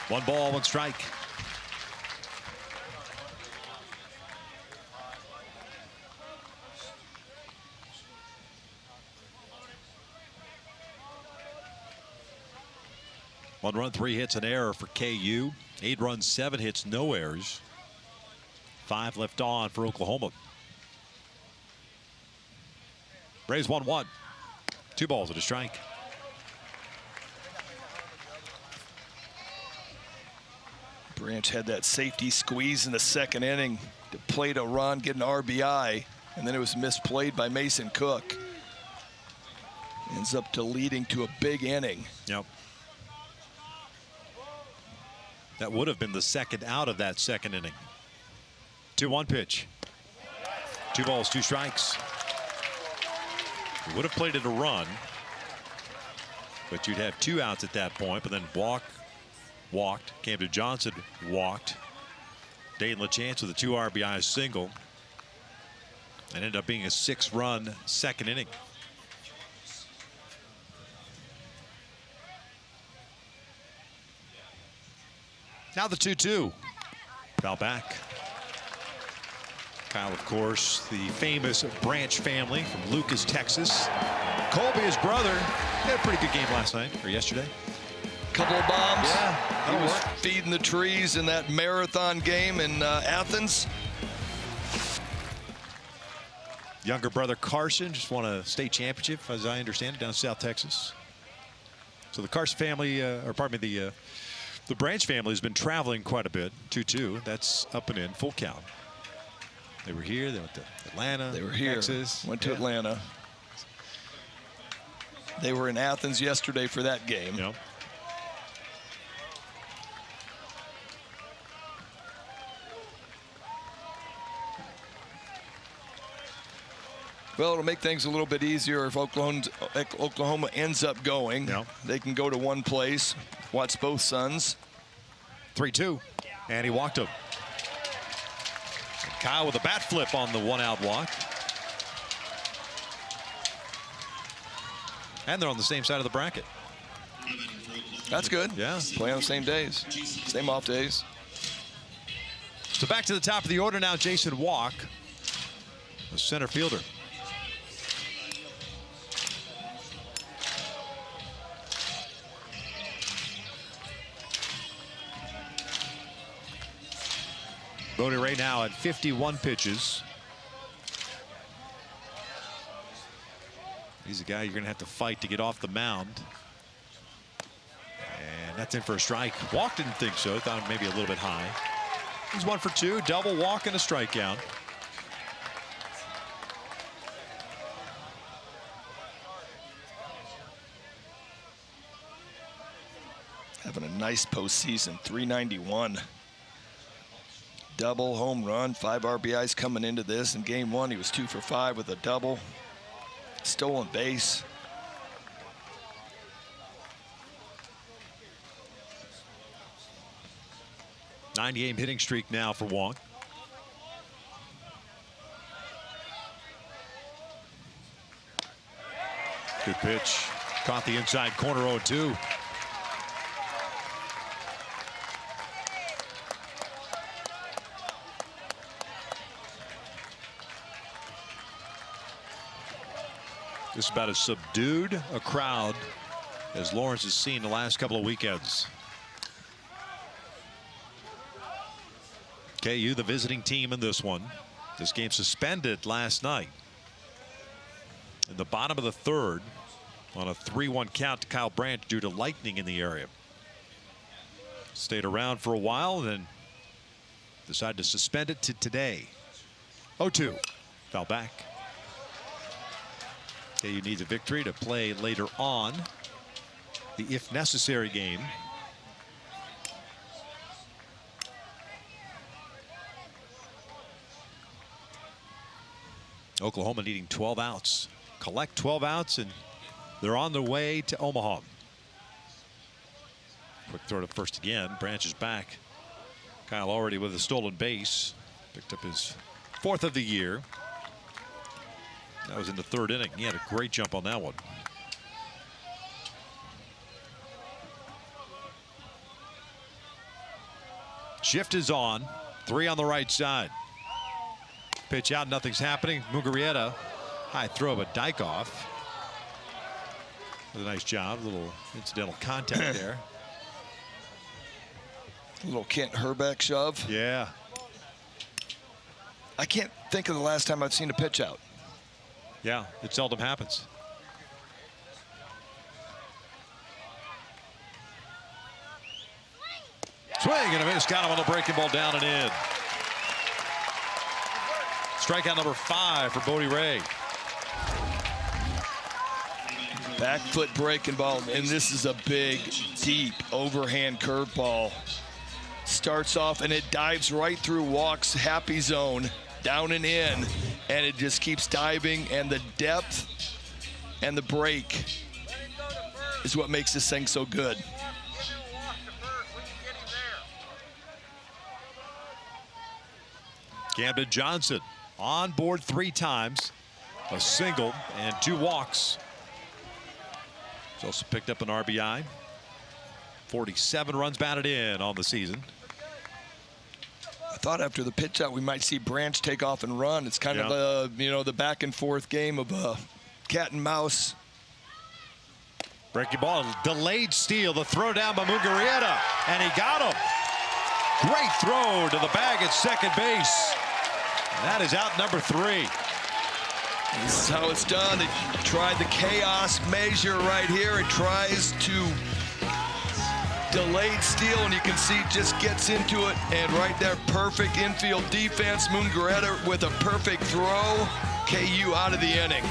S1: One ball, one strike. One run, 3 hits, an error for KU. 8 runs, 7 hits, no errors. 5 left on for Oklahoma. Rays 1-1. 2 balls and a strike.
S2: Branch had that safety squeeze in the second inning to play to run, get an RBI, and then it was misplayed by Mason Cook. Ends up to leading to a big inning.
S1: Yep. That would have been the second out of that second inning. 2-1 pitch. 2 balls, 2 strikes. You would have played it a run, but you'd have 2 outs at that point, but then walked. Camden Johnson walked. Dayton LaChance with a 2 RBI single. And ended up being a 6-run second inning. Now the 2-2. Foul back. Kyle, of course, the famous Branch family from Lucas, Texas. Colby, his brother, had a pretty good game last night or yesterday.
S2: Couple of bombs.
S1: Yeah,
S2: he was feeding the trees in that marathon game in Athens.
S1: Younger brother Carson just won a state championship, as I understand it, down in South Texas. So the Carson family, or pardon me, the Branch family has been traveling quite a bit. 2-2. That's up and in, full count. They were here. They went to Atlanta.
S2: They were here.
S1: Texas.
S2: Went to Atlanta. They were in Athens yesterday for that game.
S1: Yep.
S2: Well, it'll make things a little bit easier if Oklahoma ends up going.
S1: Yep.
S2: They can go to one place, watch both sons.
S1: 3-2. And he walked him. Kyle with a bat flip on the 1-out walk. And they're on the same side of the bracket.
S2: That's good.
S1: Yeah.
S2: Play on the same days, same off days.
S1: So back to the top of the order now, Jason Walk, the center fielder. Bodie right now at 51 pitches. He's a guy you're going to have to fight to get off the mound. And that's in for a strike. Walk didn't think so. Thought maybe a little bit high. He's 1 for 2. Double walk and a strikeout.
S2: Having a nice postseason, 391. Double, home run, 5 RBIs coming into this. In game 1, he was 2 for 5 with a double. Stolen base.
S1: Nine-game hitting streak now for Wong. Good pitch. Caught the inside corner 0-2. Just about as subdued a crowd as Lawrence has seen the last couple of weekends. KU, the visiting team in this one. This game suspended last night. In the bottom of the 3rd on a 3-1 count to Kyle Branch due to lightning in the area. Stayed around for a while, then decided to suspend it to today. 0-2. Foul back. KU needs a victory to play later on the if necessary game. Oklahoma needing 12 outs. Collect 12 outs, and they're on their way to Omaha. Quick throw to first again. Branch is back. Kyle already with a stolen base. Picked up his 4th of the year. That was in the 3rd inning. He had a great jump on that one. Shift is on. 3 on the right side. Pitch out, nothing's happening. Mugarieta, high throw, but Dykhoff with a nice job. A little incidental contact there.
S2: A little Kent Herbeck shove.
S1: Yeah.
S2: I can't think of the last time I've seen a pitch out.
S1: Yeah, it seldom happens. Swing and a miss. Got him on the breaking ball, down and in. Strikeout number 5 for Bodie Ray.
S2: Back foot breaking ball, and this is a big, deep overhand curveball. Starts off and it dives right through Walk's happy zone, down and in, and it just keeps diving, and the depth and the break is what makes this thing so good.
S1: Camden Johnson on board 3 times, a single and 2 walks. He's also picked up an RBI. 47 runs batted in on the season.
S2: I thought after the pitch out we might see Branch take off and run. It's kind of a, the back and forth game of cat and mouse.
S1: Breaking ball, delayed steal, the throw down by Mugarieta, and he got him. Great throw to the bag at second base. That is out number 3.
S2: This is how it's done. They tried the chaos measure right here. It tries to delayed steal, and you can see just gets into it, and right there, perfect infield defense. Mugarieta with a perfect throw. KU out of the inning.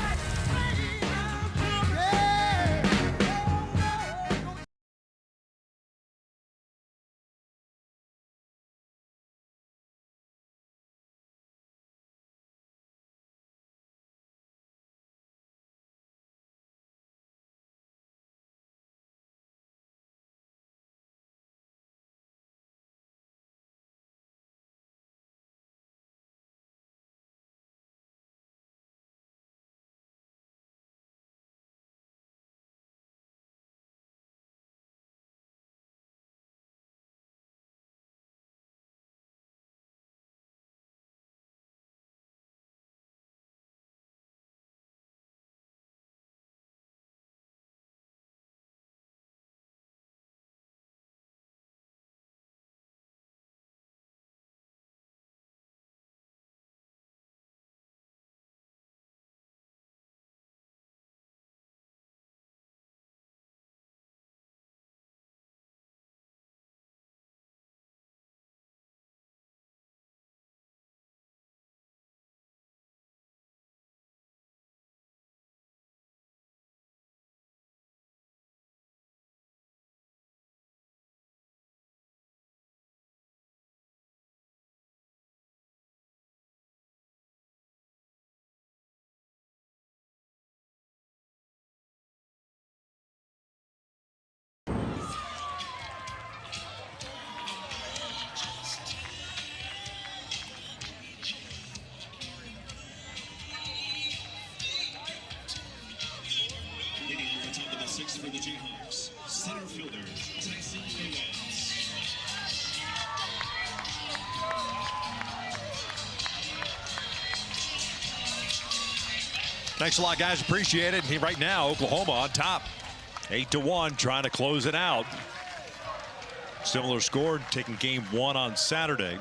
S6: For the Jayhawks, center fielder Tyson Evans.
S1: Thanks a lot, guys. Appreciate it. And right now, Oklahoma on top, 8-1, trying to close it out. Similar score, taking game 1 on Saturday.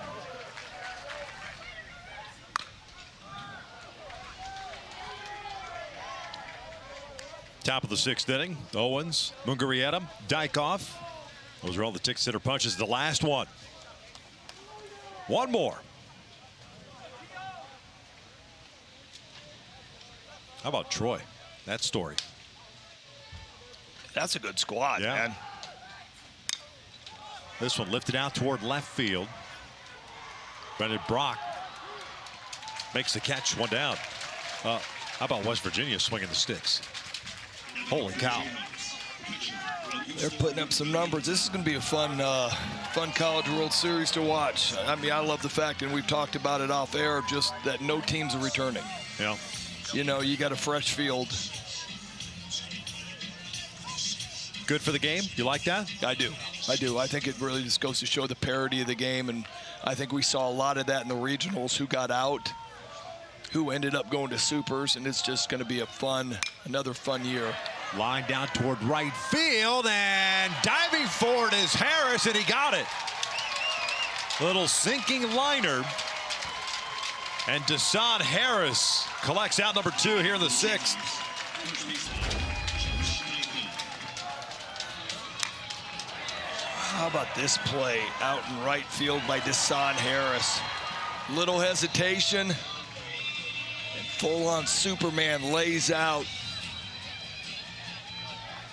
S1: Top of the 6th inning, Owens, Mugarieta, Dykhoff, Those are all the ticket center punches. The last one. One more. How about Troy? That story.
S2: That's a good squad,
S1: Yeah.
S2: man.
S1: This one lifted out toward left field. Brendan Brock makes the catch, one down. How about West Virginia swinging the sticks? Holy cow.
S2: They're putting up some numbers. This is going to be a fun College World Series to watch. I mean, I love the fact, and we've talked about it off air, just that no teams are returning.
S1: Yeah.
S2: You know, you got a fresh field.
S1: Good for the game? You like that?
S2: I do. I think it really just goes to show the parity of the game, and I think we saw a lot of that in the regionals, who got out, who ended up going to supers, and it's just going to be another fun year.
S1: Line down toward right field, and diving forward is Harris, and he got it. Little sinking liner. And Desan Harris collects out number 2 here in the 6th.
S2: How about this play out in right field by Desan Harris? Little hesitation, and full-on Superman lays out.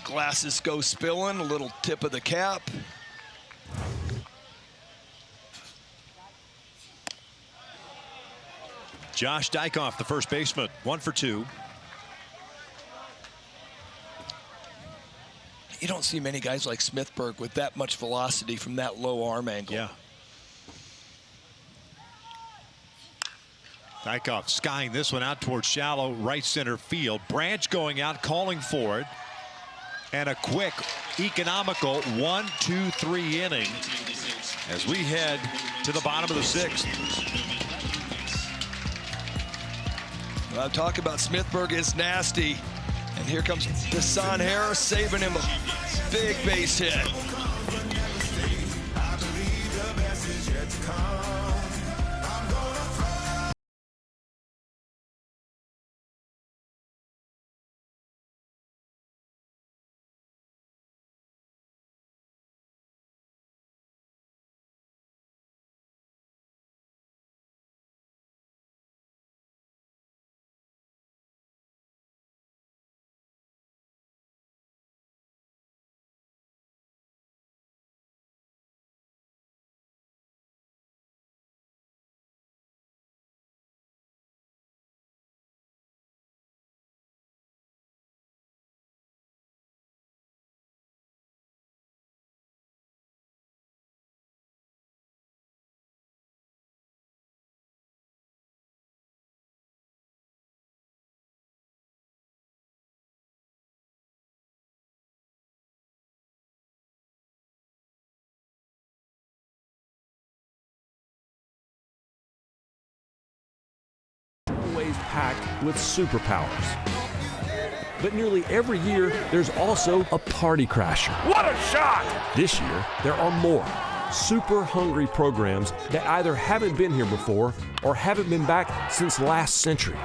S2: Glasses go spilling, a little tip of the cap.
S1: Josh Dykoff, the first baseman, 1 for 2.
S2: You don't see many guys like Smithburg with that much velocity from that low arm angle.
S1: Yeah. Dykoff skying this one out towards shallow right center field. Branch going out, calling for it. And a quick, economical 1-2-3 inning as we head to the bottom of the 6th.
S2: Well, talk about Smithburg is nasty. And here comes Desan Harris saving him a big base hit.
S7: Always packed with superpowers. But nearly every year, there's also a party crasher.
S8: What a shot!
S7: This year, there are more super hungry programs that either haven't been here before or haven't been back since last century.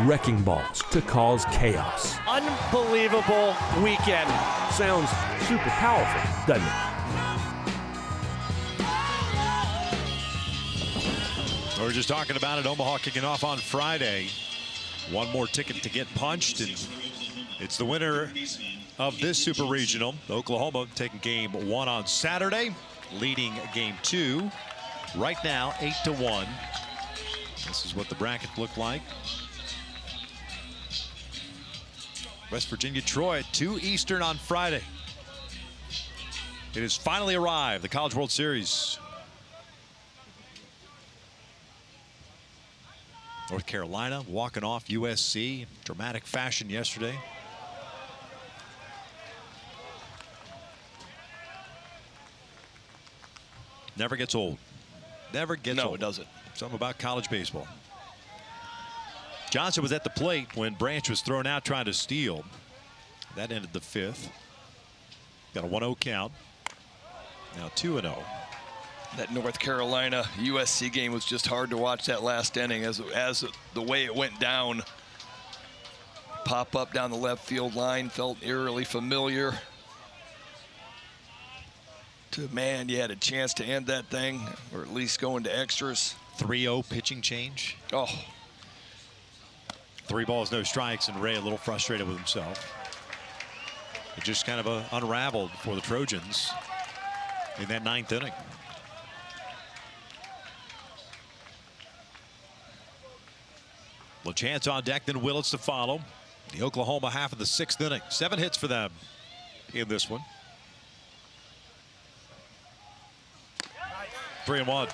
S7: Wrecking balls to cause chaos.
S8: Unbelievable weekend.
S7: Sounds super powerful, doesn't it?
S1: We were just talking about it. Omaha kicking off on Friday. One more ticket to get punched, and it's the winner of this Super Regional. Oklahoma taking game 1 on Saturday, leading game 2. Right now, 8-1. This is what the bracket looked like. West Virginia, Troy at 2 Eastern on Friday. It has finally arrived, the College World Series. North Carolina walking off USC, dramatic fashion yesterday. Never gets old. Never gets old.
S2: No, it doesn't.
S1: Something about college baseball. Johnson was at the plate when Branch was thrown out trying to steal. That ended the 5th. Got a 1-0 count. Now 2-0.
S2: That North Carolina USC game was just hard to watch that last inning as the way it went down. Pop up down the left field line felt eerily familiar. Man, you had a chance to end that thing, or at least go into extras.
S1: 3-0 pitching change.
S2: Oh.
S1: 3 balls, no strikes, and Ray a little frustrated with himself. It just kind of unraveled for the Trojans in that 9th inning. LaChance on deck, then Willits to follow. The Oklahoma half of the 6th inning. 7 hits for them in this one. 3-1.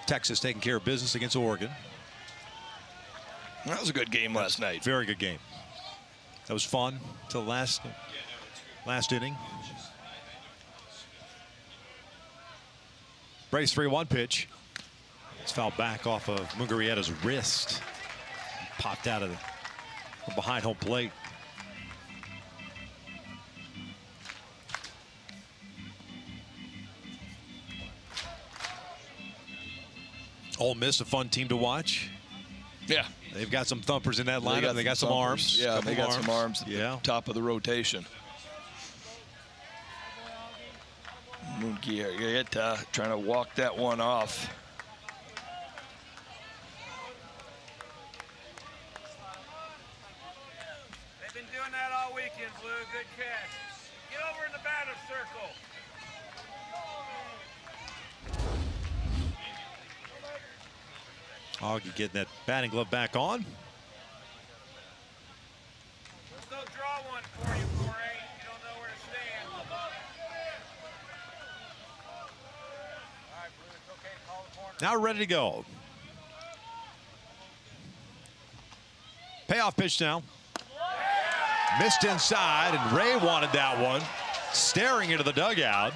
S1: Texas taking care of business against Oregon.
S2: That was a good game last night.
S1: Very good game. That was fun till the last inning. Brace 3-1 pitch. It's fouled back off of Mugarieta's wrist. Popped out of from behind home plate. Ole Miss, a fun team to watch.
S2: Yeah.
S1: They've got some thumpers in that lineup. They got some arms.
S2: Yeah, they got some arms at
S1: the
S2: top of the rotation. Mugarieta trying to walk that one off.
S5: They've been doing that all weekend, Blue. Good catch. Get over in the batter's circle.
S1: Augie getting that batting glove back on.
S5: Let's go draw one for you, 4-8. You don't know where to stand. All right, Blue, it's okay to call the corner.
S1: Now ready to go. Payoff pitch now. Missed inside, and Ray wanted that one. Staring into the dugout.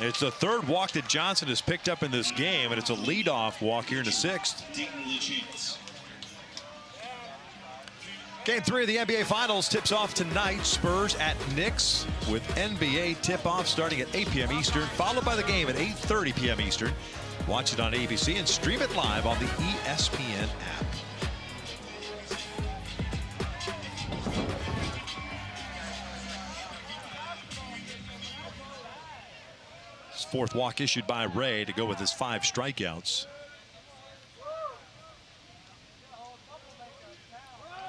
S1: It's the 3rd walk that Johnson has picked up in this game, and it's a leadoff walk here in the 6th. Game 3 of the NBA Finals tips off tonight. Spurs at Knicks with NBA tip-off starting at 8 p.m. Eastern, followed by the game at 8:30 p.m. Eastern. Watch it on ABC and stream it live on the ESPN app. His 4th walk issued by Ray to go with his 5 strikeouts.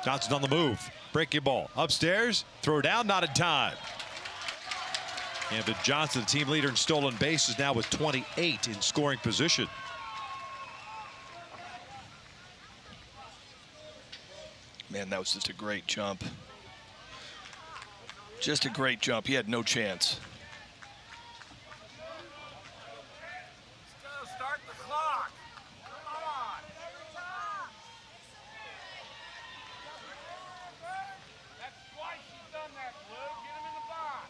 S1: Johnson's on the move. Breaking ball. Upstairs. Throw down. Not in time. Camden Johnson, the team leader in stolen bases, now with 28 in scoring position.
S2: Man, that was just a great jump. Just a great jump. He had no chance.
S5: Let's go. Start the clock. Come on. That's twice he's done that, Blue. Get him in the box.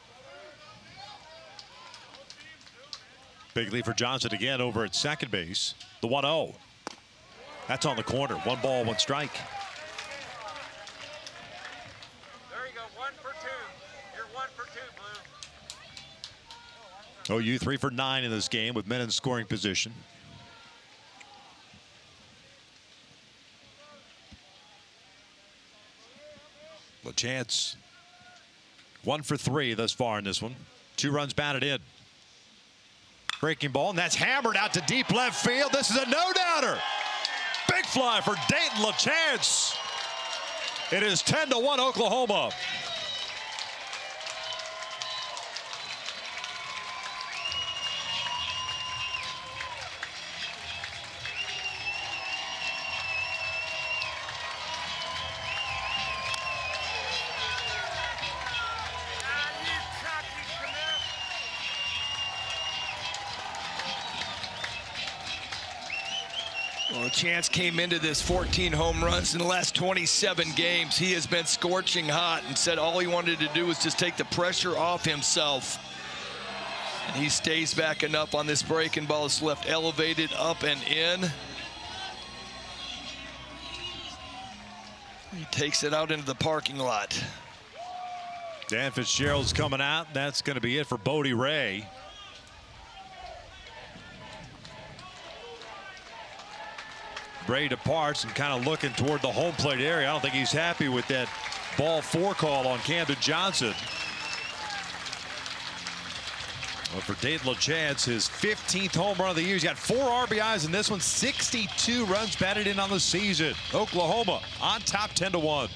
S1: Big lead for Johnson again over at second base. The 1-0. That's on the corner. 1 ball, 1 strike.
S5: There you go. 1 for 2. You're 1 for 2, Blue.
S1: OU 3 for 9 in this game with men in scoring position. LaChance 1 for 3 thus far in this one. 2 runs batted in. Breaking ball, and that's hammered out to deep left field. This is a no-doubter. Big fly for Dayton LaChance. It is 10-1 Oklahoma.
S2: Well, Chance came into this 14 home runs in the last 27 games. He has been scorching hot and said all he wanted to do was just take the pressure off himself. And he stays back enough on this breaking ball. It's left elevated up and in. He takes it out into the parking lot.
S1: Dan Fitzgerald's coming out. That's going to be it for Bodie Ray. Bray departs and kind of looking toward the home plate area. I don't think he's happy with that ball 4 call on Camden Johnson. Well, for Dayton LeChance, his 15th home run of the year. He's got 4 RBIs in this one, 62 runs batted in on the season. Oklahoma on top 10-1.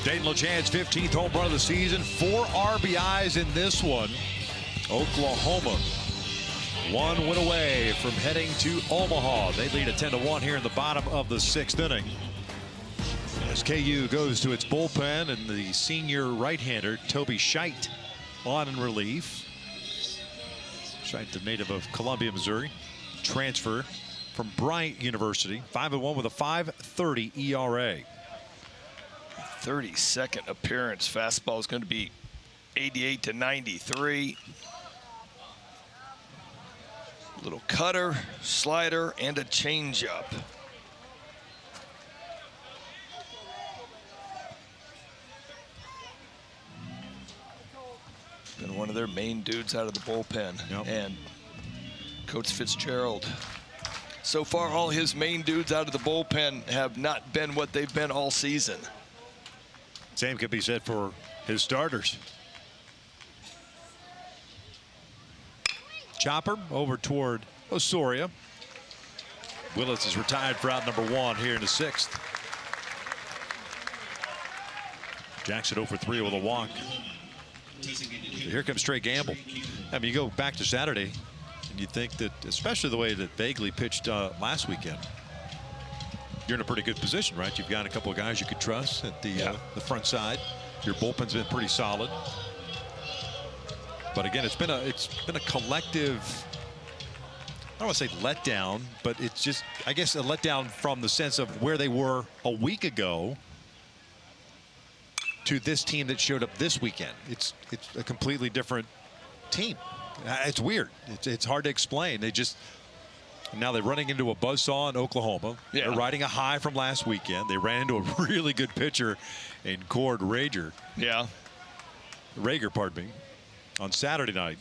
S1: Dayton LeChance, 15th home run of the season, 4 RBIs in this one. Oklahoma 1 win away from heading to Omaha. They lead at 10-1 here in the bottom of the 6th inning. As KU goes to its bullpen, and the senior right-hander Toby Scheidt on in relief. Scheidt, the native of Columbia, Missouri, transfer from Bryant University, 5-1 with a 5.30 ERA.
S2: 32nd appearance. Fastball is going to be 88 to 93. Little cutter, slider, and a changeup. Been one of their main dudes out of the bullpen.
S1: Yep.
S2: And Coach Fitzgerald, so far all his main dudes out of the bullpen have not been what they've been all season.
S1: Same could be said for his starters. Chopper over toward Osorio. Willis is retired for out number 1 here in the 6th. Jackson 0 for 3 with a walk. Here comes Trey Gamble. I mean, you go back to Saturday, and you think that, especially the way that Bagley pitched last weekend, you're in a pretty good position, right? You've got a couple of guys you could trust at the front side. Your bullpen's been pretty solid. But again, it's been a collective, I don't want to say letdown, but it's just, I guess, a letdown from the sense of where they were a week ago to this team that showed up this weekend. It's a completely different team. It's weird. It's hard to explain. Now they're running into a buzzsaw in Oklahoma.
S2: Yeah.
S1: They're riding a high from last weekend. They ran into a really good pitcher in Cord Rager.
S2: Yeah.
S1: Rager, pardon me, on Saturday night.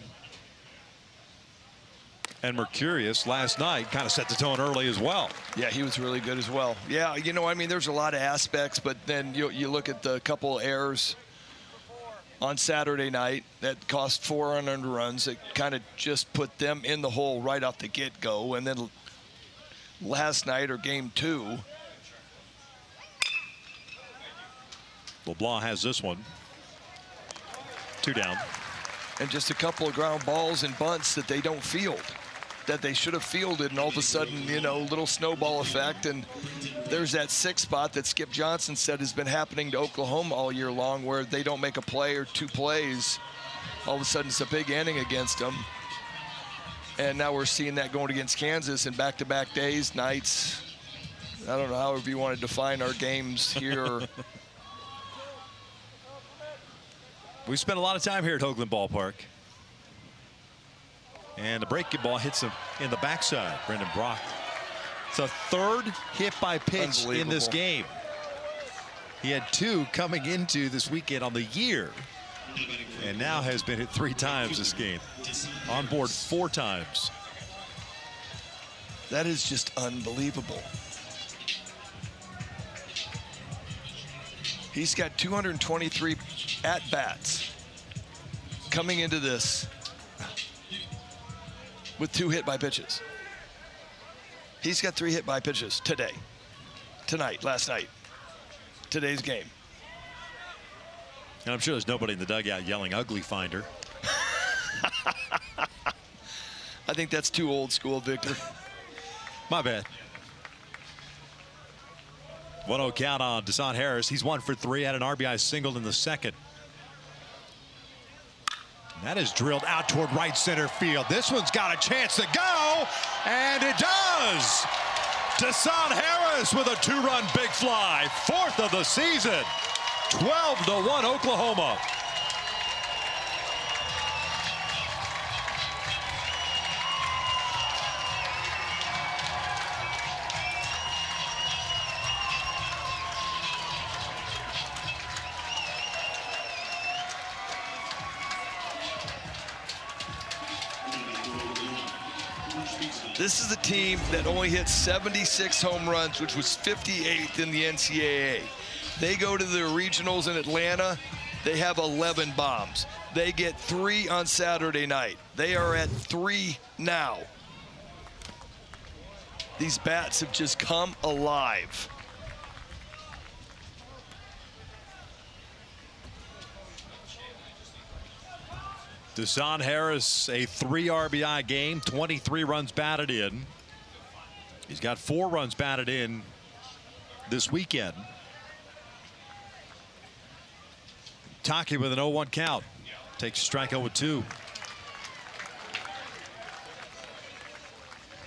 S1: And Mercurius last night kind of set the tone early as well.
S2: Yeah, he was really good as well. Yeah, you know, I mean, there's a lot of aspects, but then you look at the couple of errors on Saturday night that cost 4 unearned runs. It kind of just put them in the hole right off the get-go. And then last night, or game 2,
S1: LeBlanc has this one. 2 down.
S2: and just a couple of ground balls and bunts that they don't field, that they should have fielded, and all of a sudden, you know, little snowball effect. And there's that 6 spot that Skip Johnson said has been happening to Oklahoma all year long, where they don't make a play or 2 plays. All of a sudden, it's a big inning against them. And now we're seeing that going against Kansas in back-to-back days, nights. I don't know, however you want to define our games here.
S1: We spent a lot of time here at Hoagland Ballpark. And the breaking ball hits him in the backside. Brendan Brock. It's a third hit by pitch in this game. He had 2 coming into this weekend on the year, and now has been hit 3 times this game. On board 4 times.
S2: That is just unbelievable. He's got 223 at-bats coming into this with 2 hit by pitches. He's got 3 hit by pitches today, tonight, last night, today's game.
S1: And I'm sure there's nobody in the dugout yelling ugly finder.
S2: I think that's too old school, Victor.
S1: My bad. 1-0 count on Desan Harris. He's 1 for 3, had an RBI single in the second. And that is drilled out toward right center field. This one's got a chance to go, and it does. Desan Harris with a 2-run big fly, 4th of the season. 12-1 Oklahoma.
S2: This is a team that only hit 76 home runs, which was 58th in the NCAA. They go to the regionals in Atlanta. They have 11 bombs. They get 3 on Saturday night. They are at 3 now. These bats have just come alive.
S1: Desan Harris, a 3 RBI game, 23 runs batted in. He's got 4 runs batted in this weekend. Taki with an 0-1 count. Takes a strikeout with 2.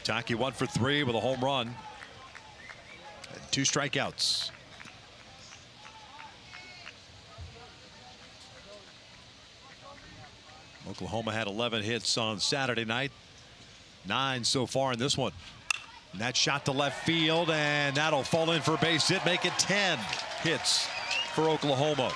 S1: Taki 1 for 3 with a home run. And 2 strikeouts. Oklahoma had 11 hits on Saturday night. 9 so far in this one. And that shot to left field, and that'll fall in for a base hit, make it 10 hits for Oklahoma.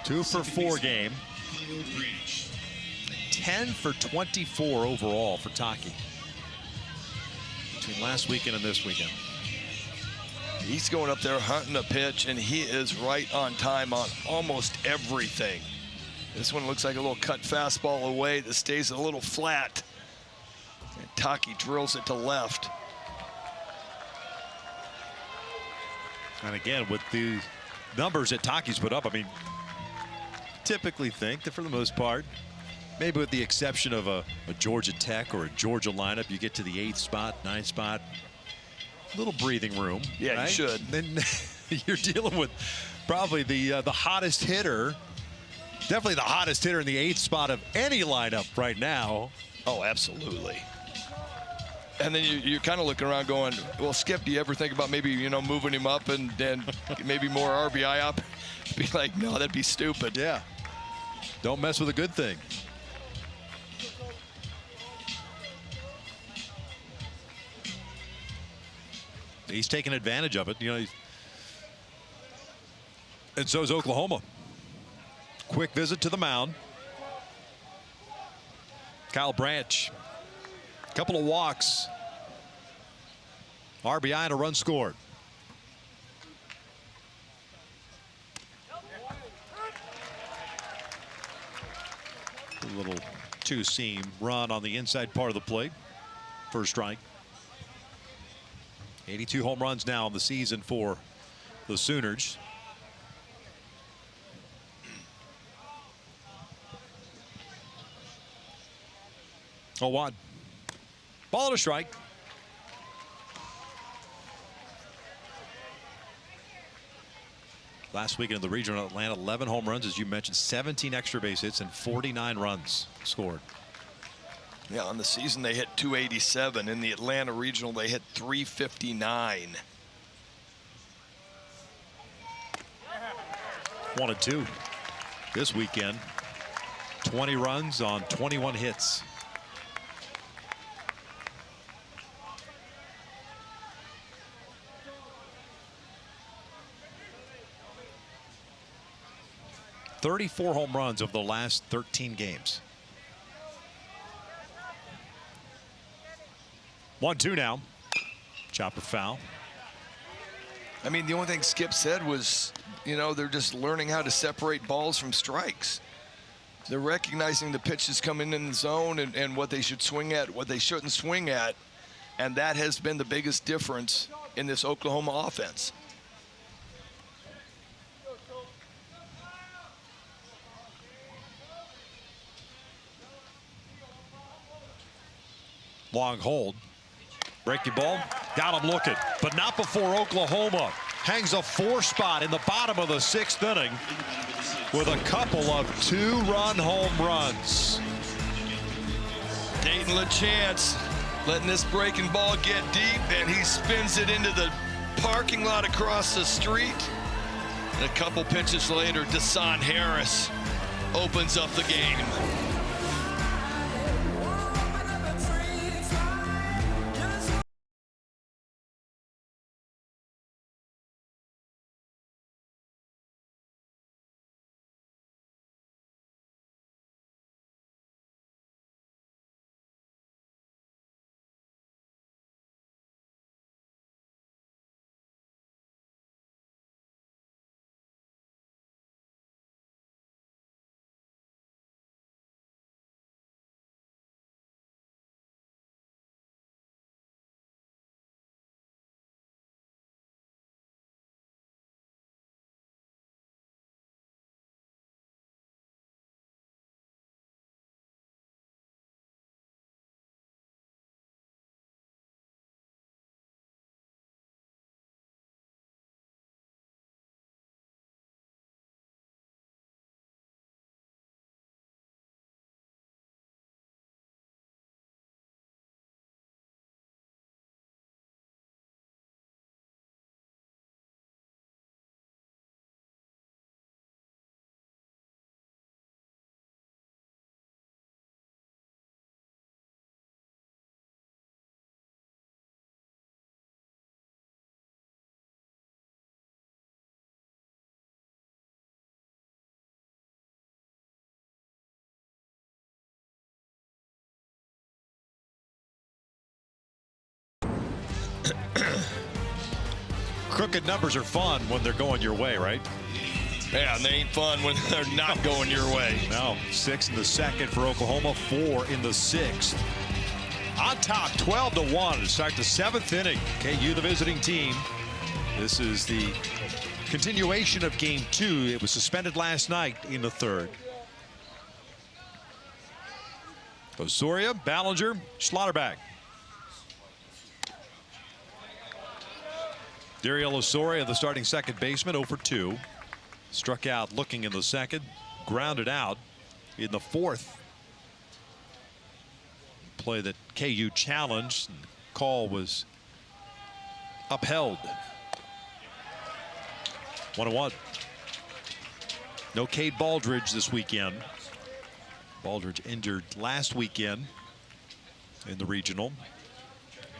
S1: Two for 4 game. 10 for 24 overall for Taki. Between last weekend and this weekend.
S2: He's going up there hunting a pitch, and he is right on time on almost everything. This one looks like a little cut fastball away that stays a little flat. And Taki drills it to left.
S1: And again, with the numbers that Taki's put up, I mean, typically think that for the most part, maybe with the exception of a Georgia Tech or a Georgia lineup, you get to the 8th spot, 9th spot, little breathing room.
S2: Yeah,
S1: right?
S2: you should.
S1: Then you're dealing with probably the hottest hitter, definitely the hottest hitter in the 8th spot of any lineup right now.
S2: Oh, absolutely. And then you're kind of looking around going, well, Skip, do you ever think about maybe, you know, moving him up and maybe more RBI up? Be like, no, that'd be stupid.
S1: Yeah. Don't mess with a good thing. He's taking advantage of it, you know. And so is Oklahoma. Quick visit to the mound. Kyle Branch. Couple of walks. RBI and a run scored. A little 2-seam run on the inside part of the plate. First strike. 82 home runs now in the season for the Sooners. Oh, 1. Ball and a strike. Last weekend in the regional Atlanta, 11 home runs, as you mentioned, 17 extra base hits and 49 runs scored.
S2: Yeah, on the season they hit 287. In the Atlanta regional they hit 359.
S1: 1-2 this weekend. 20 runs on 21 hits. "34 home runs over the last 13 games. 1-2 now. Chopper foul.
S2: I mean, the only thing Skip said was, you know, they're just learning how to separate balls from strikes. They're recognizing the pitches coming in the zone and what they should swing at, what they shouldn't swing at. And that has been the biggest difference in this Oklahoma offense.
S1: Long hold. Breaking ball. Got him looking, but not before Oklahoma hangs a 4 spot in the bottom of the 6th inning with a couple of 2-run home runs.
S2: Dayton LaChance letting this breaking ball get deep, and he spins it into the parking lot across the street. And a couple pitches later, Desan Harris opens up the game.
S1: Crooked numbers are fun when they're going your way, right?
S2: Yeah, and they ain't fun when they're not going your way.
S1: No, 6 in the 2nd for Oklahoma, 4 in the 6th. On top, 12-1 to start the 7th inning. KU, the visiting team. This is the continuation of game 2. It was suspended last night in the 3rd. Osorio, Ballinger, Schlotterbeck. Dariel Osorio, the starting second baseman, 0 for 2. Struck out looking in the 2nd, grounded out in the 4th. Play that KU challenged, and call was upheld. 1-1. No Cade Baldridge this weekend. Baldridge injured last weekend in the regional.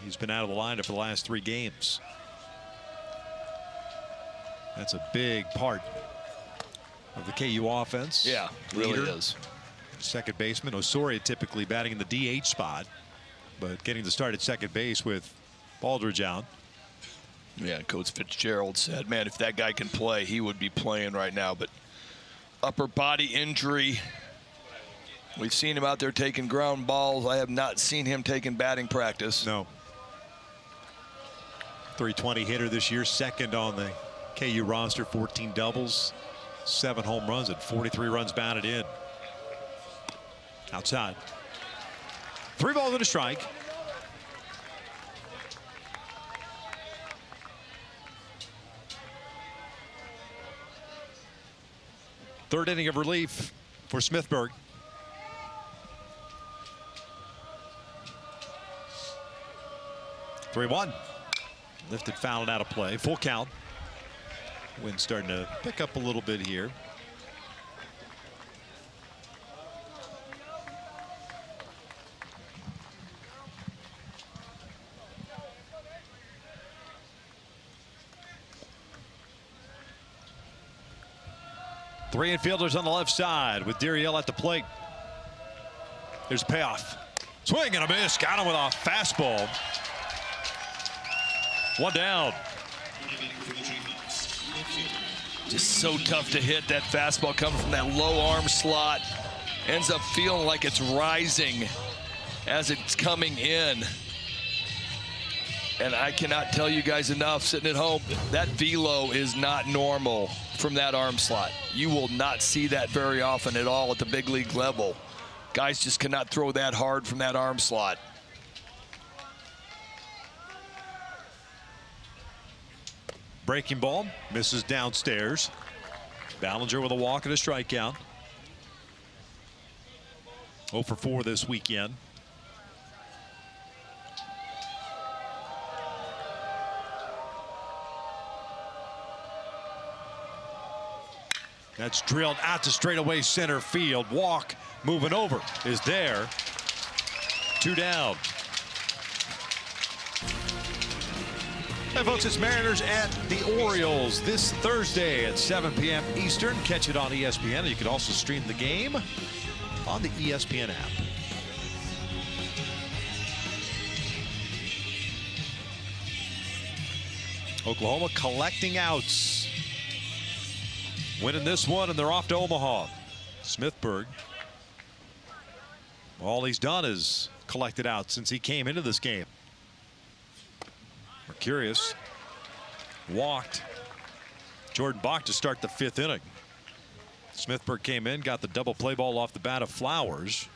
S1: He's been out of the lineup for the last 3 games. That's a big part of the KU offense.
S2: Yeah, really is.
S1: Second baseman Osorio typically batting in the DH spot, but getting the start at second base with Baldridge out.
S2: Yeah, Coach Fitzgerald said, man, if that guy can play, he would be playing right now. But upper body injury. We've seen him out there taking ground balls. I have not seen him taking batting practice.
S1: No. 320 hitter this year, 2nd on the KU roster, 14 doubles, 7 home runs, and 43 runs batted in. Outside. 3 balls and a strike. Third inning of relief for Smithburg. Three-one. Lifted, fouled out of play. Full count. Wind starting to pick up a little bit here. Three infielders on the left side with Diriel at the plate. There's payoff. Swing and a miss. Got him with a fastball. One down.
S2: Just so tough to hit. That fastball coming from that low arm slot. Ends up feeling like it's rising as it's coming in. And I cannot tell you guys enough, sitting at home, that velo is not normal from that arm slot. You will not see that very often at all at the big league level. Guys just cannot throw that hard from that arm slot.
S1: Breaking ball, misses downstairs. Ballinger with a walk and a strikeout. 0 for 4 this weekend. That's drilled out to straightaway center field. Walk moving over is there. 2 down. Hey folks, it's Mariners at the Orioles this Thursday at 7 p.m. Eastern. Catch it on ESPN, and you can also stream the game on the ESPN app. Oklahoma collecting outs. Winning this one, and they're off to Omaha. Smithburg, all he's done is collected out since he came into this game. Mercurius walked Jordan Bach to start the 5th inning. Smithburg came in, got the double play ball off the bat of Flowers.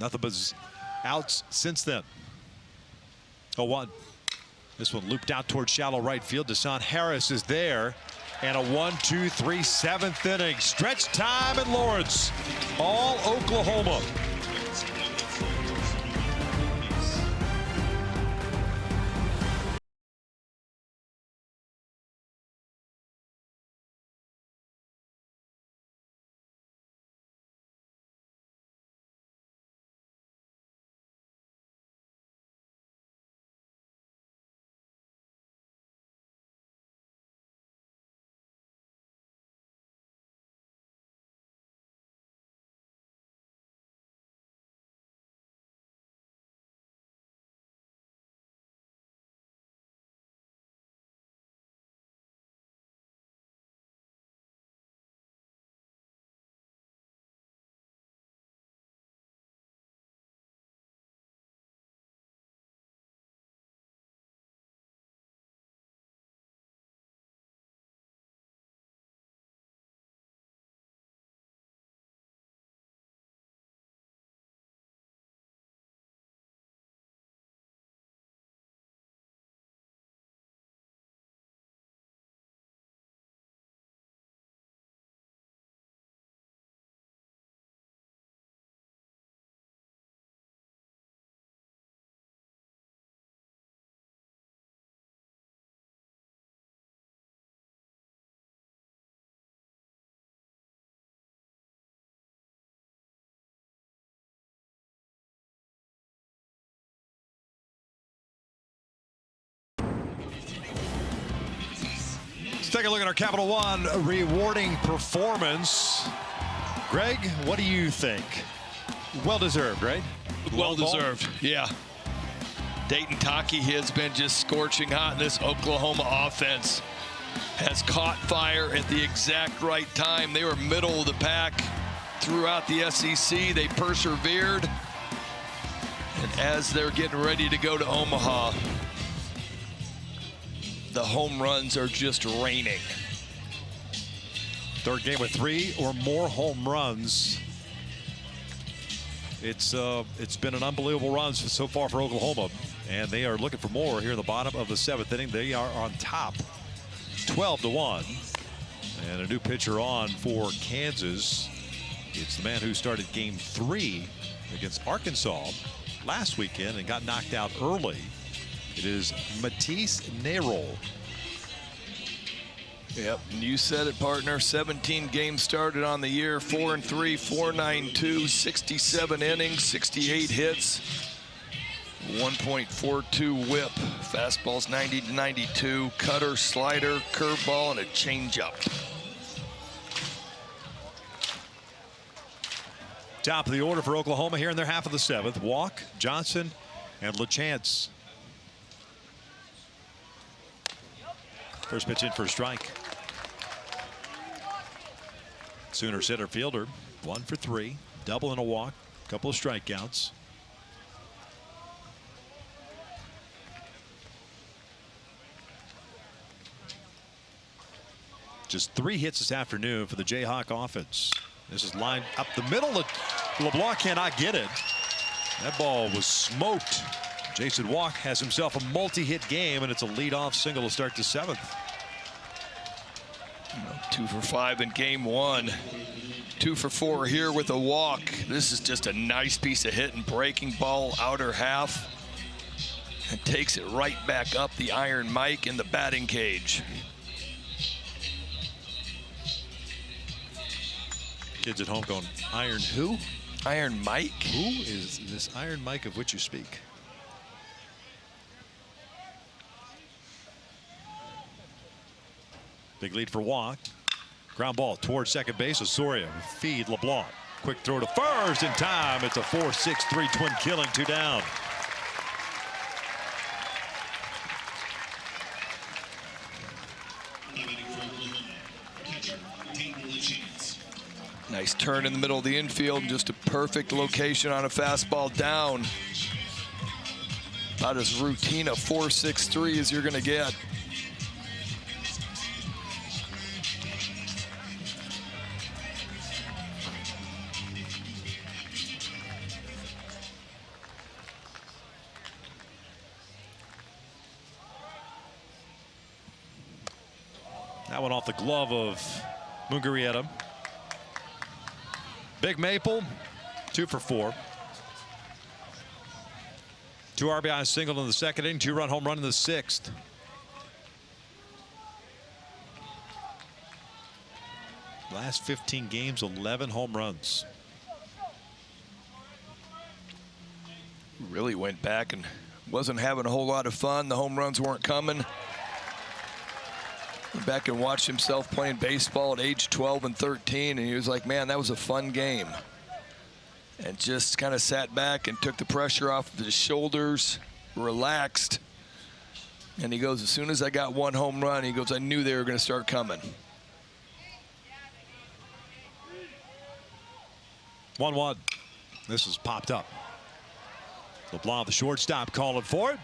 S1: Nothing but outs since then. 0-1. This one looped out towards shallow right field. Desan Harris is there. And a 1-2-3 7th inning. Stretch time in Lawrence. All Oklahoma. Let's take a look at our Capital One rewarding performance. Greg, what do you think? Well deserved, right?
S2: Well deserved, yeah. Dayton Taki has been just scorching hot in this Oklahoma offense. Has caught fire at the exact right time. They were middle of the pack throughout the SEC. They persevered. And as they're getting ready to go to Omaha, the home runs are just raining.
S1: Third game with 3 or more home runs. It's been an unbelievable run so far for Oklahoma, and they are looking for more here in the bottom of the 7th inning. They are on top, 12-1, and a new pitcher on for Kansas. It's the man who started Game 3 against Arkansas last weekend and got knocked out early. It is Matisse Nerol.
S2: Yep, and you said it, partner. 17 games started on the year, 4-3, 4.92, 67 innings, 68 hits, 1.42 whip. Fastballs 90 to 92, cutter, slider, curveball, and a changeup.
S1: Top of the order for Oklahoma here in their half of the seventh. Walk, Johnson, and LaChance. First pitch in for a strike. Sooner center fielder, 1 for 3, double and a walk, couple of strikeouts. Just 3 hits this afternoon for the Jayhawk offense. This is lined up the middle. LeBlanc cannot get it. That ball was smoked. Jason Walk has himself a multi-hit game, and it's a leadoff single to start the 7th.
S2: 2 for 5 in game 1. 2 for 4 here with a walk. This is just a nice piece of hitting. Breaking ball, outer half. And takes it right back up the Iron Mike in the batting cage.
S1: Kids at home going, Iron who?
S2: Iron Mike?
S1: Who is this Iron Mike of which you speak? Big lead for Walk. Ground ball towards second base. Osorio feed LeBlanc. Quick throw to first in time. It's a 4-6-3 twin killing, 2 down.
S2: Nice turn in the middle of the infield. Just a perfect location on a fastball down. About as routine a 4-6-3 as you're going to get.
S1: That one off the glove of Mugarieta. Big Maple, 2 for 4. 2 RBI singled in the second inning, 2-run home run in the 6th. Last 15 games, 11 home runs.
S2: Really went back and wasn't having a whole lot of fun. The home runs weren't coming. Went back and watched himself playing baseball at age 12 and 13, and he was like, man, that was a fun game. And just kind of sat back and took the pressure off of his shoulders, relaxed. And he goes, as soon as I got 1 home run, he goes, I knew they were going to start coming.
S1: 1-1. This is popped up. LeBlanc, the shortstop, calling for it.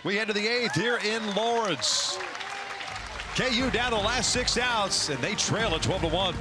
S1: We head to the 8th here in Lawrence. KU down to the last 6 outs, and they trail at 12-1.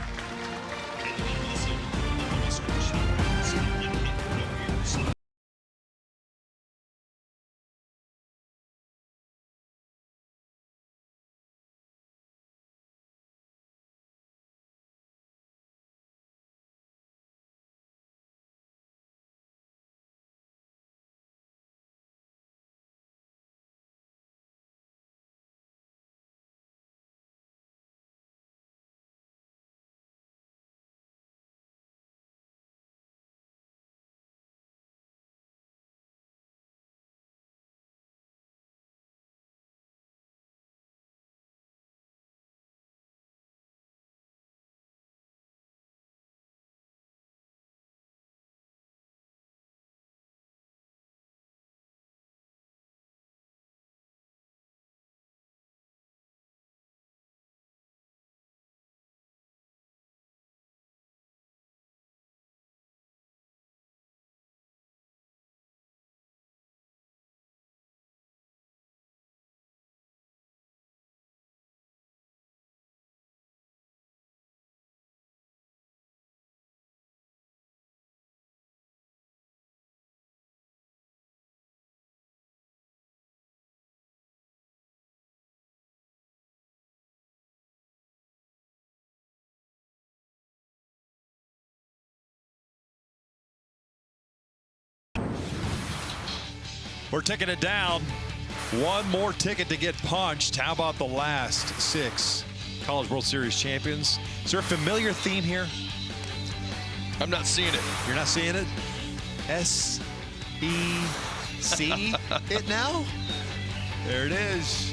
S1: We're ticking it down. One more ticket to get punched. How about the last 6 College World Series champions? Is there a familiar theme here?
S2: I'm not seeing it.
S1: You're not seeing it? S-E-C it now? There it is.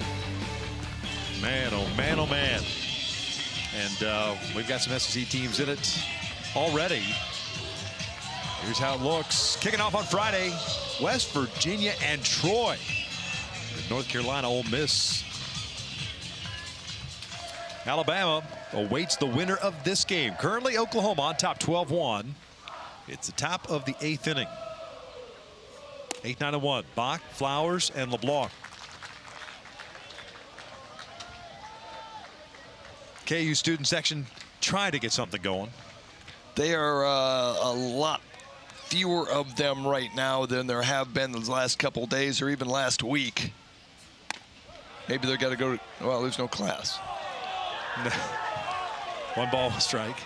S1: Man, oh man, oh man. And we've got some SEC teams in it already. Here's how it looks. Kicking off on Friday, West Virginia and Troy. North Carolina, Ole Miss. Alabama awaits the winner of this game. Currently, Oklahoma on top 12-1. It's the top of the 8th inning. 8-9-1. Bach, Flowers, and LeBlanc. KU student section trying to get something going.
S2: They are a lot fewer of them right now than there have been the last couple days or even last week. Maybe they're got to go to, well, there's no class.
S1: One ball, strike.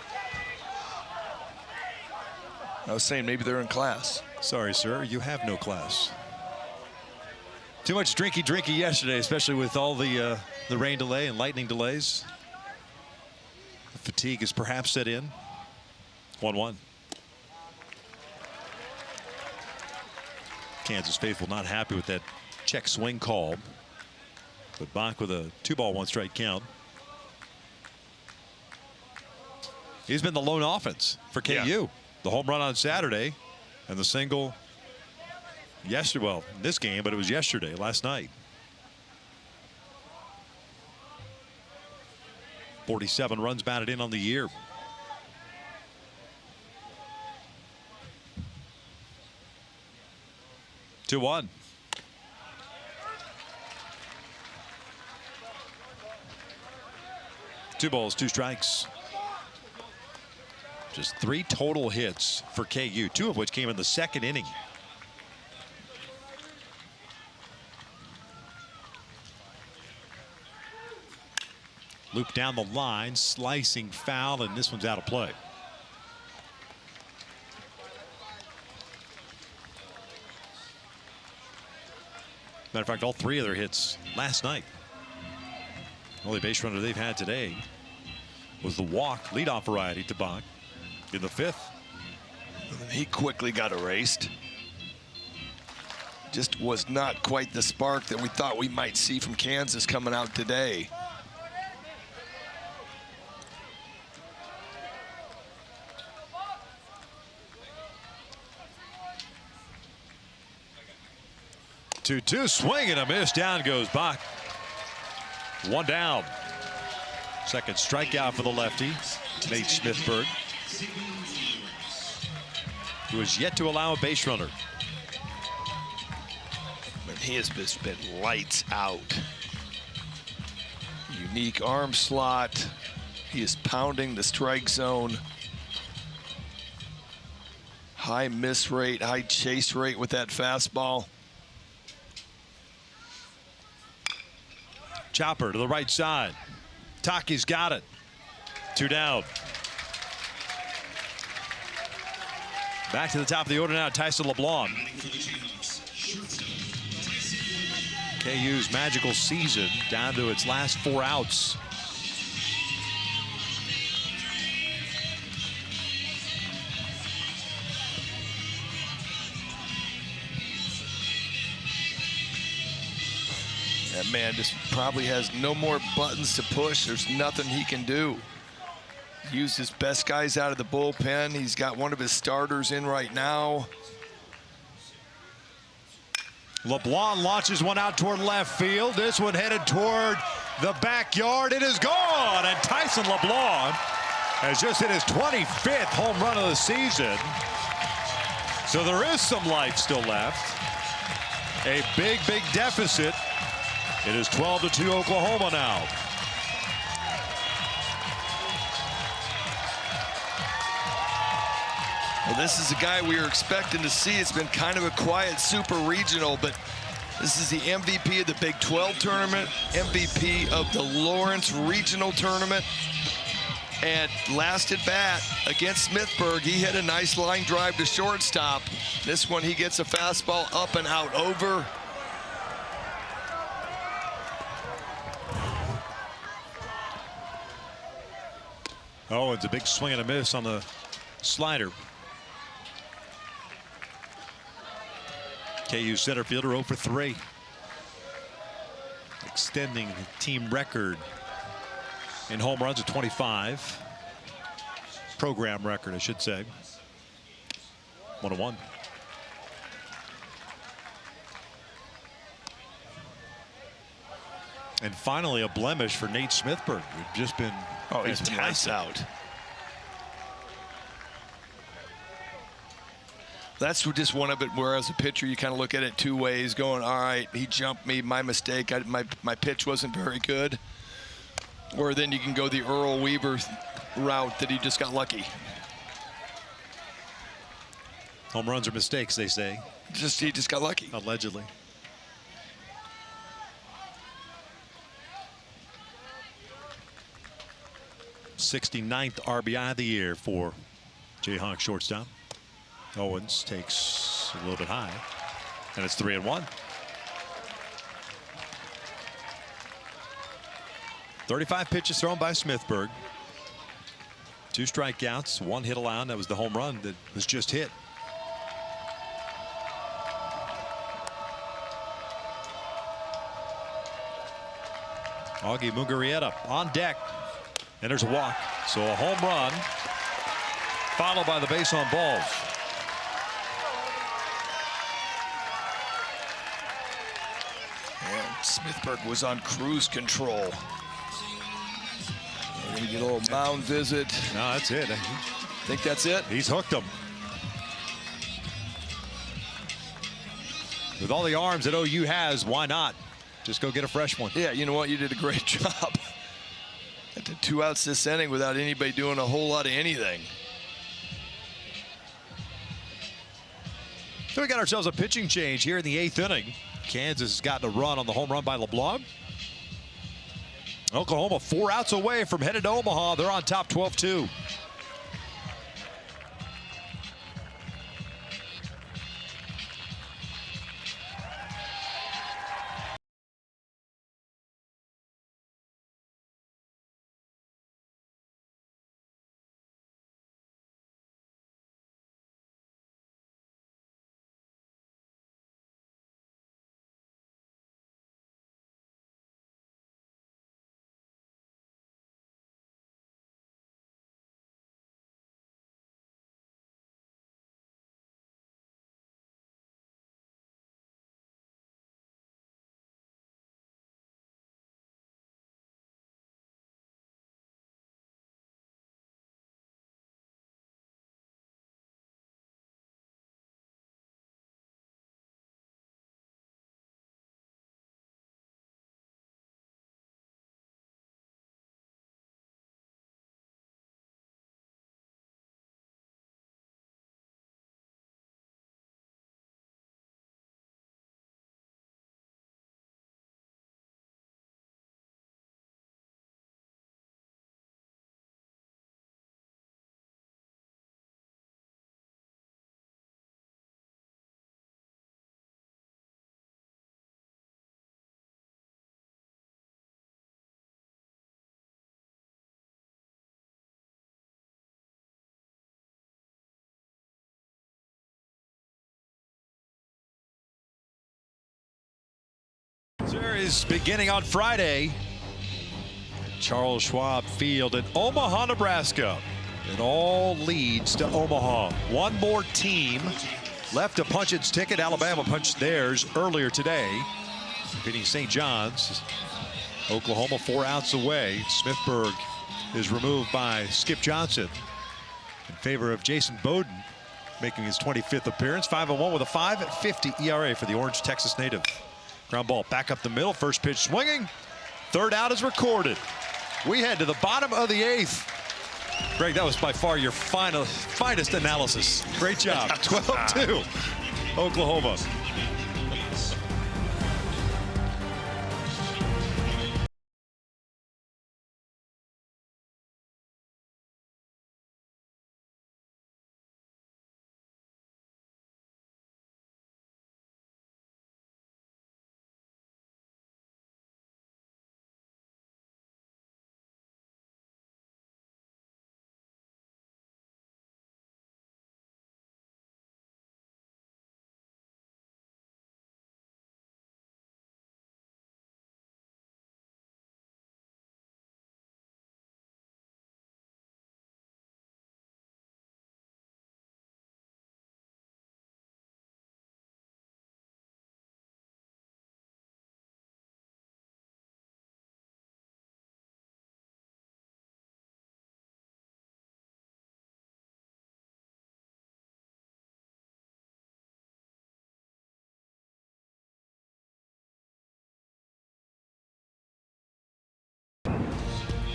S2: I was saying maybe they're in class.
S1: Sorry, sir, you have no class. Too much drinky yesterday, especially with all the rain delay and lightning delays. The fatigue is perhaps set in. 1-1. Kansas faithful not happy with that check swing call. But Bach with a 2-ball, 1-strike count. He's been the lone offense for KU. Yeah. The home run on Saturday and the single yesterday. Well, in this game, but it was yesterday, last night. 47 runs batted in on the year. Two 2-1. Two balls, 2 strikes. Just 3 total hits for KU, 2 of which came in the 2nd inning. Loop down the line, slicing foul, and this one's out of play. Matter of fact, all 3 of their hits last night. Only base runner they've had today was the walk, leadoff variety to Bach in the 5th.
S2: He quickly got erased. Just was not quite the spark that we thought we might see from Kansas coming out today.
S1: Two, swing and a miss. Down goes Bach. 1 down. Second strikeout for the lefty, Nate Smithburg, who has yet to allow a base runner.
S2: And he has just been lights out. Unique arm slot. He is pounding the strike zone. High miss rate, high chase rate with that fastball.
S1: Chopper to the right side. Taki's got it. 2 down. Back to the top of the order now, Tyson LeBlanc. KU's magical season down to its last 4 outs.
S2: That man just probably has no more buttons to push. There's nothing he can do. Use his best guys out of the bullpen. He's got one of his starters in right now.
S1: LeBlanc launches one out toward left field. This one headed toward the backyard. It is gone. And Tyson LeBlanc has just hit his 25th home run of the season. So there is some life still left. A big, big deficit. It is 12-2 Oklahoma now.
S2: Well, this is a guy we were expecting to see. It's been kind of a quiet super regional, but this is the MVP of the Big 12 tournament, MVP of the Lawrence Regional tournament. And last at bat against Smithburg, he hit a nice line drive to shortstop. This one, he gets a fastball up and out over.
S1: Oh, it's a big swing and a miss on the slider. KU center fielder 0 for 3. Extending the team record in home runs at 25. Program record, I should say. 1-1. And finally, a blemish for Nate Smithburg, who'd just been
S2: he's been lights out. That's just one of it where, as a pitcher, you kind of look at it two ways, going, all right, he jumped me, my mistake, my pitch wasn't very good. Or then you can go the Earl Weaver route that he just got lucky.
S1: Home runs are mistakes, they say.
S2: He just got lucky.
S1: Allegedly. '69th RBI of the year for Jayhawk shortstop. Owens takes a little bit high, and it's 3-1. 35 pitches thrown by Smithburg. 2 strikeouts, 1 hit allowed. That was the home run that was just hit. Augie Mugarieta on deck. And there's a walk. So a home run followed by the base on balls.
S2: And Smithburg was on cruise control. We're going to get a little mound visit.
S1: No, that's it.
S2: I think that's it.
S1: He's hooked him. With all the arms that OU has, why not? Just go get a fresh one.
S2: Yeah, you know what? You did a great job. At the 2 outs this inning without anybody doing a whole lot of anything.
S1: So we got ourselves a pitching change here in the 8th inning. Kansas has gotten a run on the home run by LeBlanc. Oklahoma 4 outs away from headed to Omaha. They're on top 12-2. Series beginning on Friday. Charles Schwab Field in Omaha, Nebraska. It all leads to Omaha. One more team left to punch its ticket. Alabama punched theirs earlier today, beating St. John's. Oklahoma 4 outs away. Smithburg is removed by Skip Johnson in favor of Jason Bowden, making his 25th appearance. 5-1 with a 5.50 ERA for the Orange Texas native. Ground ball back up the middle. First pitch swinging. 3rd out is recorded. We head to the bottom of the 8th. Greg, that was by far your finest analysis. Great job. 12-2 Oklahoma.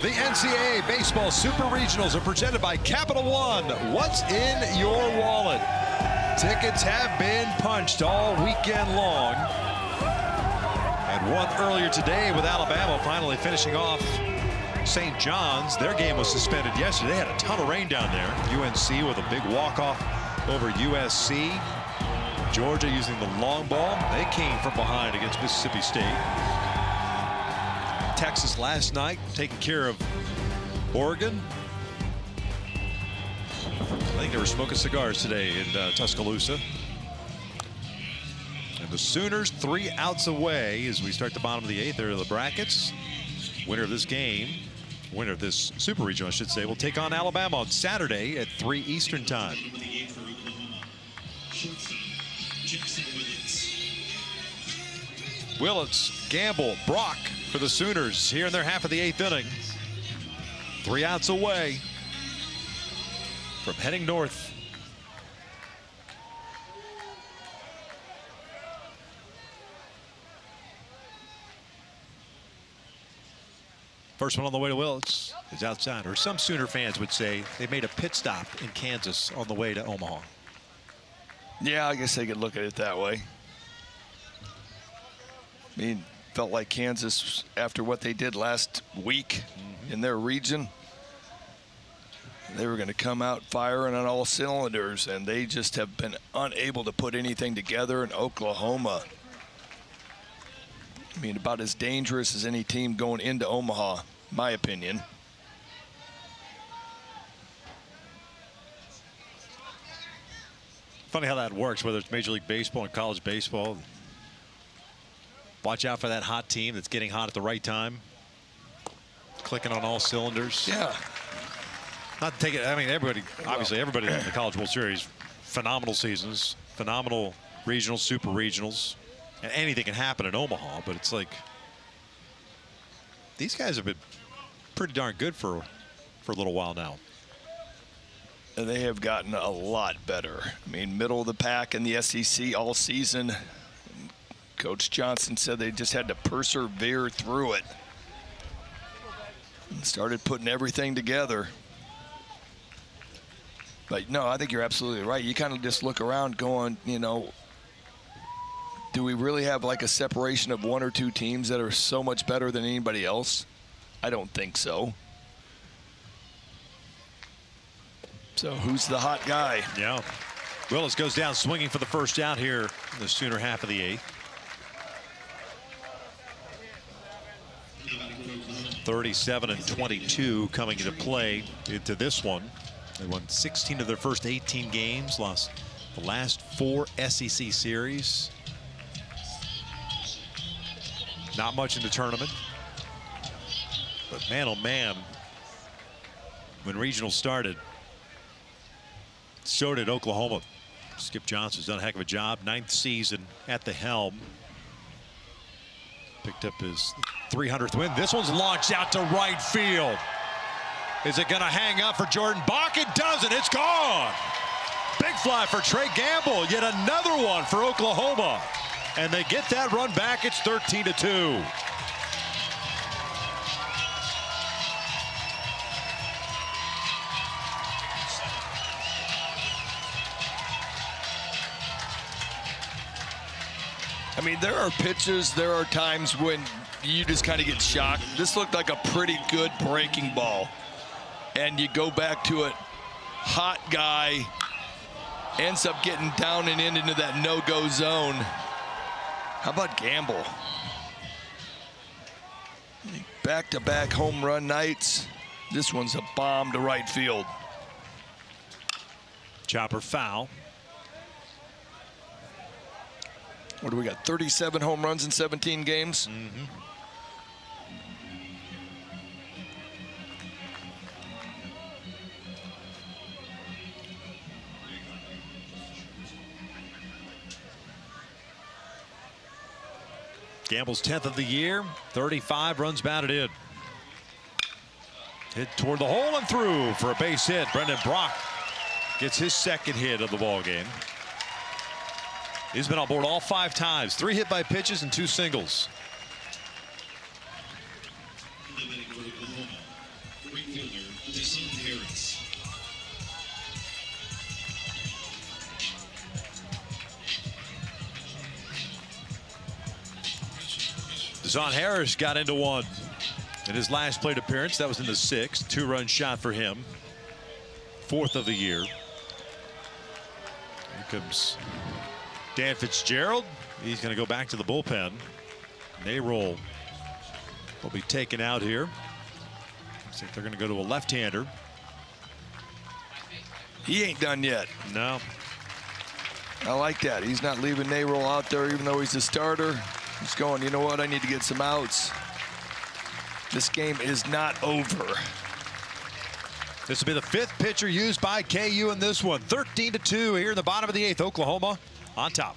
S1: The NCAA Baseball Super Regionals are presented by Capital One. What's in your wallet? Tickets have been punched all weekend long. And one earlier today with Alabama finally finishing off St. John's. Their game was suspended yesterday. They had a ton of rain down there. UNC with a big walk-off over USC. Georgia using the long ball. They came from behind against Mississippi State. Texas last night taking care of Oregon. I think they were smoking cigars today in Tuscaloosa. And the Sooners 3 outs away as we start the bottom of the 8th. They're in the brackets. Winner of this game, winner of this Super Regional, I should say, will take on Alabama on Saturday at 3 Eastern time. Willits, Gamble, Brock for the Sooners here in their half of the 8th inning. 3 outs away from heading north. First one on the way to Willits is outside, or some Sooner fans would say they made a pit stop in Kansas on the way to Omaha.
S2: Yeah, I guess they could look at it that way. I mean, felt like Kansas, after what they did last week in their region, they were going to come out firing on all cylinders, and they just have been unable to put anything together in Oklahoma. I mean, about as dangerous as any team going into Omaha, my opinion.
S1: Funny how that works, whether it's Major League Baseball and college baseball. Watch out for that hot team that's getting hot at the right time. Clicking on all cylinders.
S2: Yeah.
S1: Not to take it, I mean, everybody, obviously everybody in the College World Series, phenomenal seasons, phenomenal regionals, super regionals, and anything can happen in Omaha, but it's like, these guys have been pretty darn good for a little while now.
S2: And they have gotten a lot better. I mean, middle of the pack in the SEC all season. Coach Johnson said they just had to persevere through it and started putting everything together. But no, I think you're absolutely right. You kind of just look around going, you know, do we really have like a separation of 1 or 2 teams that are so much better than anybody else? I don't think so. So who's the hot guy?
S1: Yeah. Willis goes down swinging for the first out here in the Sooner half of the 8th. 37-22 coming into play into this one. They won 16 of their first 18 games, lost the last 4 SEC series. Not much in the tournament. But man, oh man, when regional started, so did Oklahoma. Skip Johnson's done a heck of a job. 9th season at the helm. Picked up his 300th win. This one's launched out to right field. Is it going to hang up for Jordan Bach? It doesn't. It's gone. Big fly for Trey Gamble. Yet another one for Oklahoma. And they get that run back. It's 13-2.
S2: I mean, there are pitches, there are times when you just kind of get shocked. This looked like a pretty good breaking ball. And you go back to it, hot guy, ends up getting down and into that no-go zone. How about Gamble? Back-to-back home run nights. This one's a bomb to right field.
S1: Chopper foul.
S2: What do we got? 37 home runs in 17 games?
S1: Mm-hmm. Gamble's 10th of the year, 35 runs batted in. Hit toward the hole and through for a base hit. Brendan Brock gets his 2nd hit of the ball game. He's been on board all 5 times. 3 hit by pitches and 2 singles.
S6: Harris.
S1: Deshaun Harris got into one in his last plate appearance. That was in the 6th. 2-run shot for him. 4th of the year. Here comes Dan Fitzgerald. He's going to go back to the bullpen. Nayrol will be taken out here. Looks like they're going to go to a left-hander.
S2: He ain't done yet.
S1: No.
S2: I like that. He's not leaving Nayrol out there even though he's the starter. He's going, you know what, I need to get some outs. This game is not over.
S1: This will be the 5th pitcher used by KU in this one. 13-2 here in the bottom of the 8th. Oklahoma on top.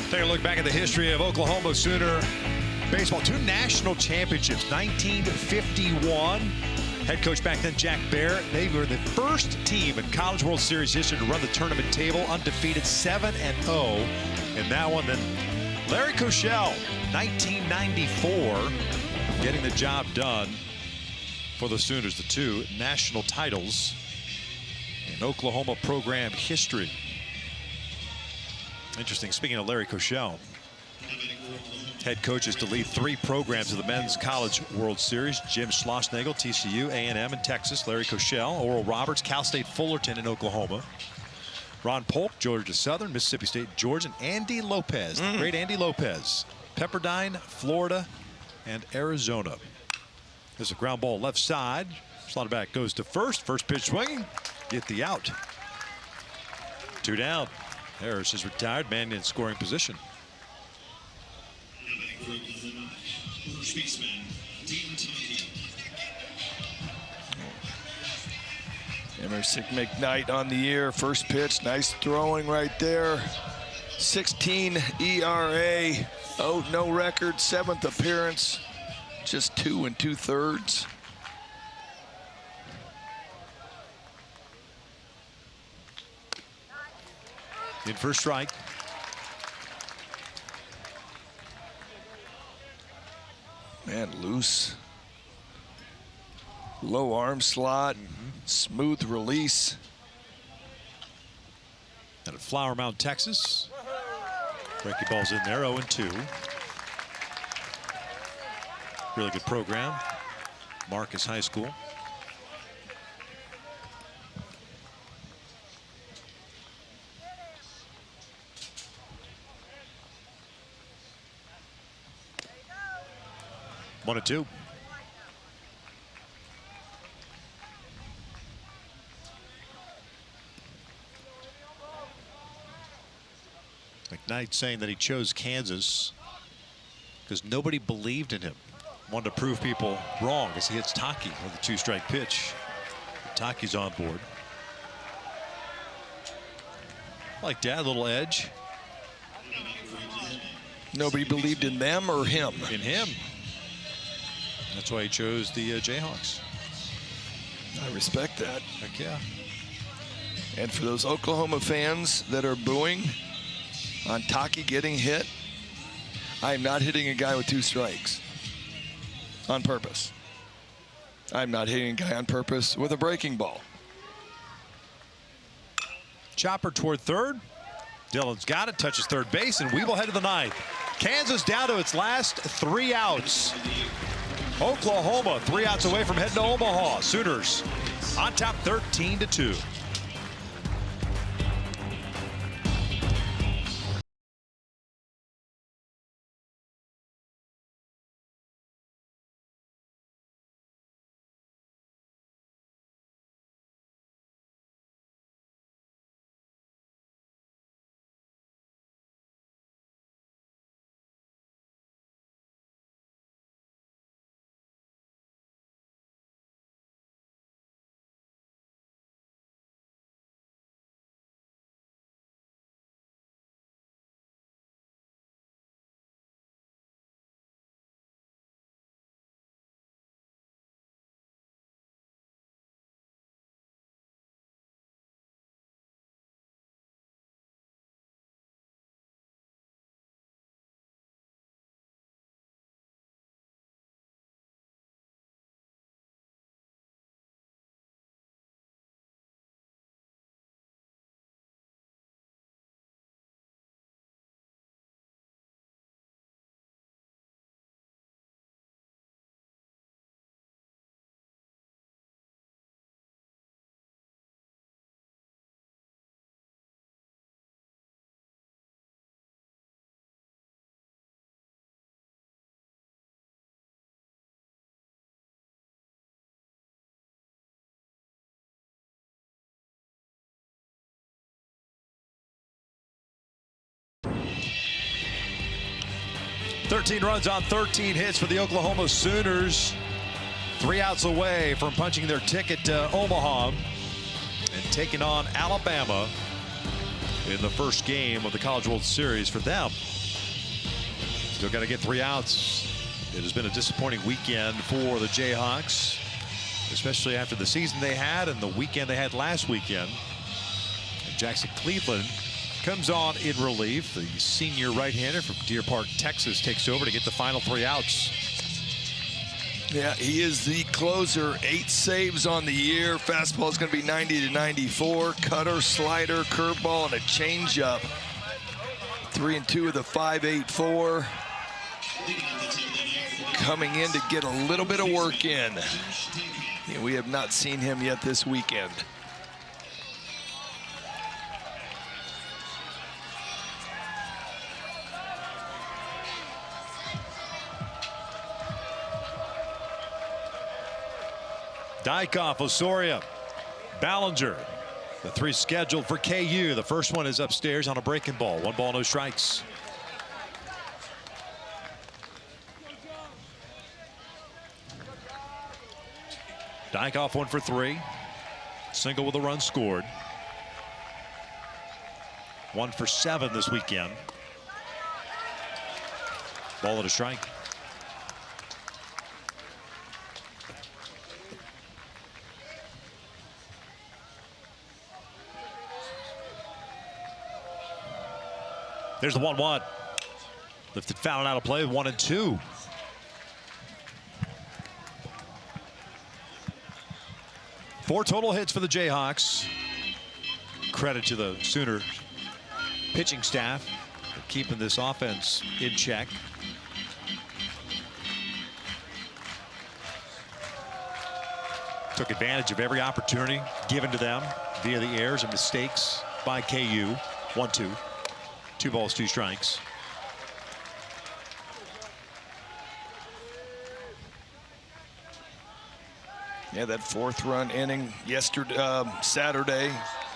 S1: Take a look back at the history of Oklahoma Sooner baseball. 2 national championships, 1951. Head coach back then, Jack Bear. They were the first team in College World Series history to run the tournament table, undefeated 7-0 in that one. Then Larry Koshel, 1994, getting the job done for the Sooners. The 2 national titles in Oklahoma program history. Interesting. Speaking of Larry Koshel, head coaches to lead 3 programs of the Men's College World Series. Jim Schlossnagle, TCU, A&M in Texas. Larry Koshel, Oral Roberts, Cal State Fullerton in Oklahoma. Ron Polk, Georgia Southern, Mississippi State, Georgia, and Andy Lopez, the great Andy Lopez, Pepperdine, Florida, and Arizona. There's a ground ball left side. Slotted back goes to first. First pitch swinging. Get the out. 2 down. Harris is retired. Man in scoring position.
S6: First baseman, Dean Tomeo.
S2: Emerson McKnight on the year. First pitch, nice throwing right there. 16 ERA. Oh, no record. 7th appearance. Just 2 2/3.
S1: In for a strike.
S2: Man, loose. Low arm slot. Smooth release.
S1: Out of Flower Mound, Texas. Breaking ball's in there, 0-2. Really good program. Marcus High School. One and 2. McKnight saying that he chose Kansas because nobody believed in him. Wanted to prove people wrong as he hits Taki with a 2-strike pitch. Taki's on board. Like that, a little edge.
S2: Nobody believed in them or him.
S1: In him. That's why he chose the Jayhawks.
S2: I respect that.
S1: Heck yeah.
S2: And for those Oklahoma fans that are booing on Taki getting hit, I am not hitting a guy with 2 strikes on purpose. I'm not hitting a guy on purpose with a breaking ball.
S1: Chopper toward third. Dillon's got it, touches third base, and we will head to the ninth. Kansas down to its last 3 outs. Oklahoma 3 outs away from heading to Omaha. Sooners on top 13-2. "13 runs on 13 hits for the Oklahoma Sooners. 3 outs away from punching their ticket to Omaha and taking on Alabama in the first game of the College World Series for them. Still got to get 3 outs. It has been a disappointing weekend for the Jayhawks, especially after the season they had and the weekend they had last weekend. And Jackson Cleveland comes on in relief. The senior right-hander from Deer Park, Texas, takes over to get the final 3 outs.
S2: Yeah, he is the closer. 8 saves on the year. Fastball is going to be 90 to 94. Cutter, slider, curveball, and a changeup. 3 and 2 of the 5.84. Coming in to get a little bit of work in. Yeah, we have not seen him yet this weekend.
S1: Dykoff, Osoria, Ballinger. The 3 scheduled for KU. The first one is upstairs on a breaking ball. 1 ball, no strikes. Dykoff 1 for 3. Single with a run scored. 1 for 7 this weekend. Ball at a strike. There's the 1-1. Lifted foul and out of play, 1 and 2. Four total hits for the Jayhawks. Credit to the Sooner pitching staff for keeping this offense in check. Took advantage of every opportunity given to them via the errors and mistakes by KU. 1-2. 2 balls, 2 strikes.
S2: Yeah, that 4th run inning yesterday, Saturday,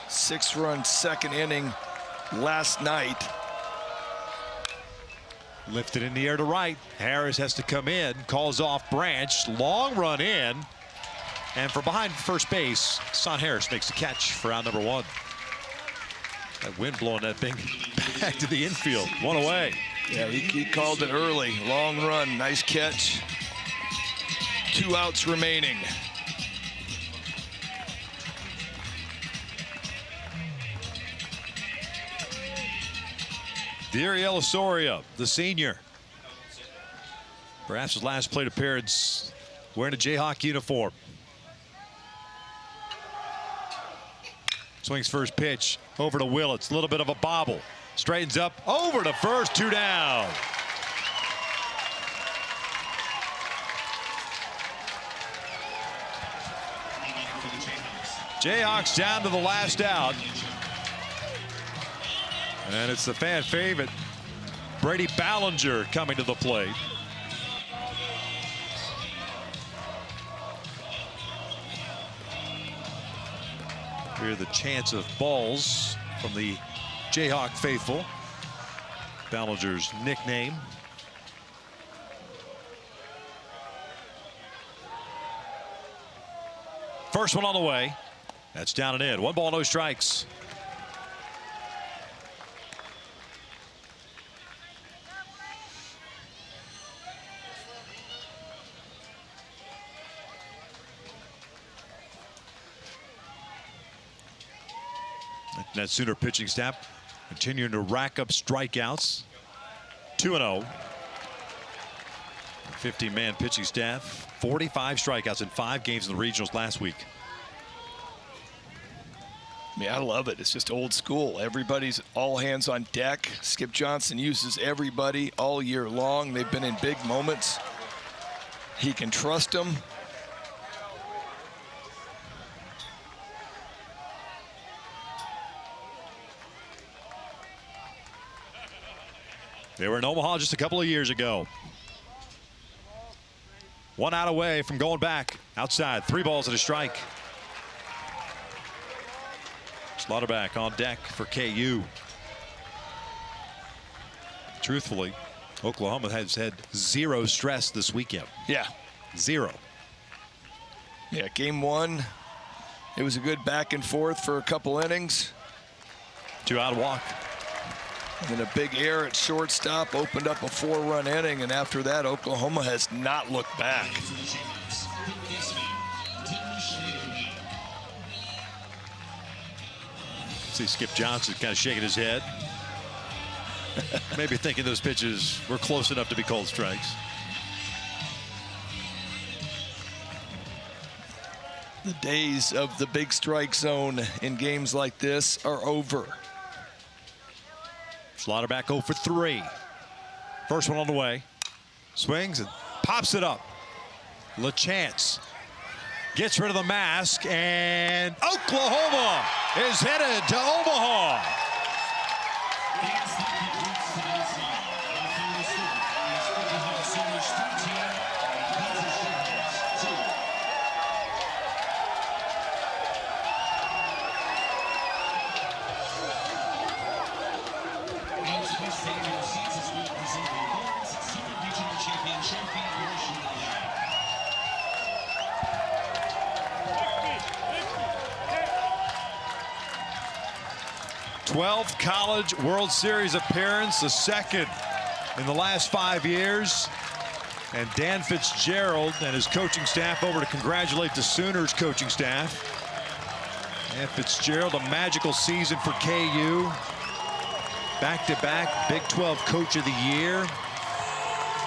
S2: 6-run second inning last night.
S1: Lifted in the air to right. Harris has to come in, calls off Branch. Long run in. And from behind first base, Son Harris makes the catch for out number 1. That wind blowing that thing back to the infield. 1 away.
S2: Yeah, he called it early. Long run, nice catch. 2 outs remaining.
S1: Viriel Osorio, the senior. Perhaps his last plate appearance wearing a Jayhawk uniform. Swings first pitch over to Willits. A little bit of a bobble. Straightens up over to first, 2 down. Jayhawks down to the last out. And it's the fan favorite, Brady Ballinger, coming to the plate. Hear the chants of balls from the Jayhawk faithful. Ballinger's nickname. First one on the way. That's down and in. 1 ball, no strikes. That Sooner pitching staff continuing to rack up strikeouts. 2-0. 15-man pitching staff. 45 strikeouts in 5 games in the regionals last week.
S2: I mean, I love it. It's just old school. Everybody's all hands on deck. Skip Johnson uses everybody all year long. They've been in big moments. He can trust them.
S1: They were in Omaha just a couple of years ago. 1 out away from going back. Outside, 3 balls and a strike. Slaughterback on deck for KU. Truthfully, Oklahoma has had 0 stress this weekend.
S2: Yeah.
S1: 0.
S2: Yeah, game 1, it was a good back and forth for a couple innings.
S1: 2 out walk.
S2: And then a big error at shortstop opened up a 4-run inning, and after that, Oklahoma has not looked back.
S1: See Skip Johnson kind of shaking his head. Maybe thinking those pitches were close enough to be called strikes.
S2: The days of the big strike zone in games like this are over.
S1: Slaughterback 0 for 3. First one on the way. Swings and pops it up. LaChance gets rid of the mask, and Oklahoma is headed to Omaha. 12th College World Series appearance, the 2nd in the last 5 years. And Dan Fitzgerald and his coaching staff over to congratulate the Sooners coaching staff. Dan Fitzgerald, a magical season for KU. Back-to-back Big 12 Coach of the Year.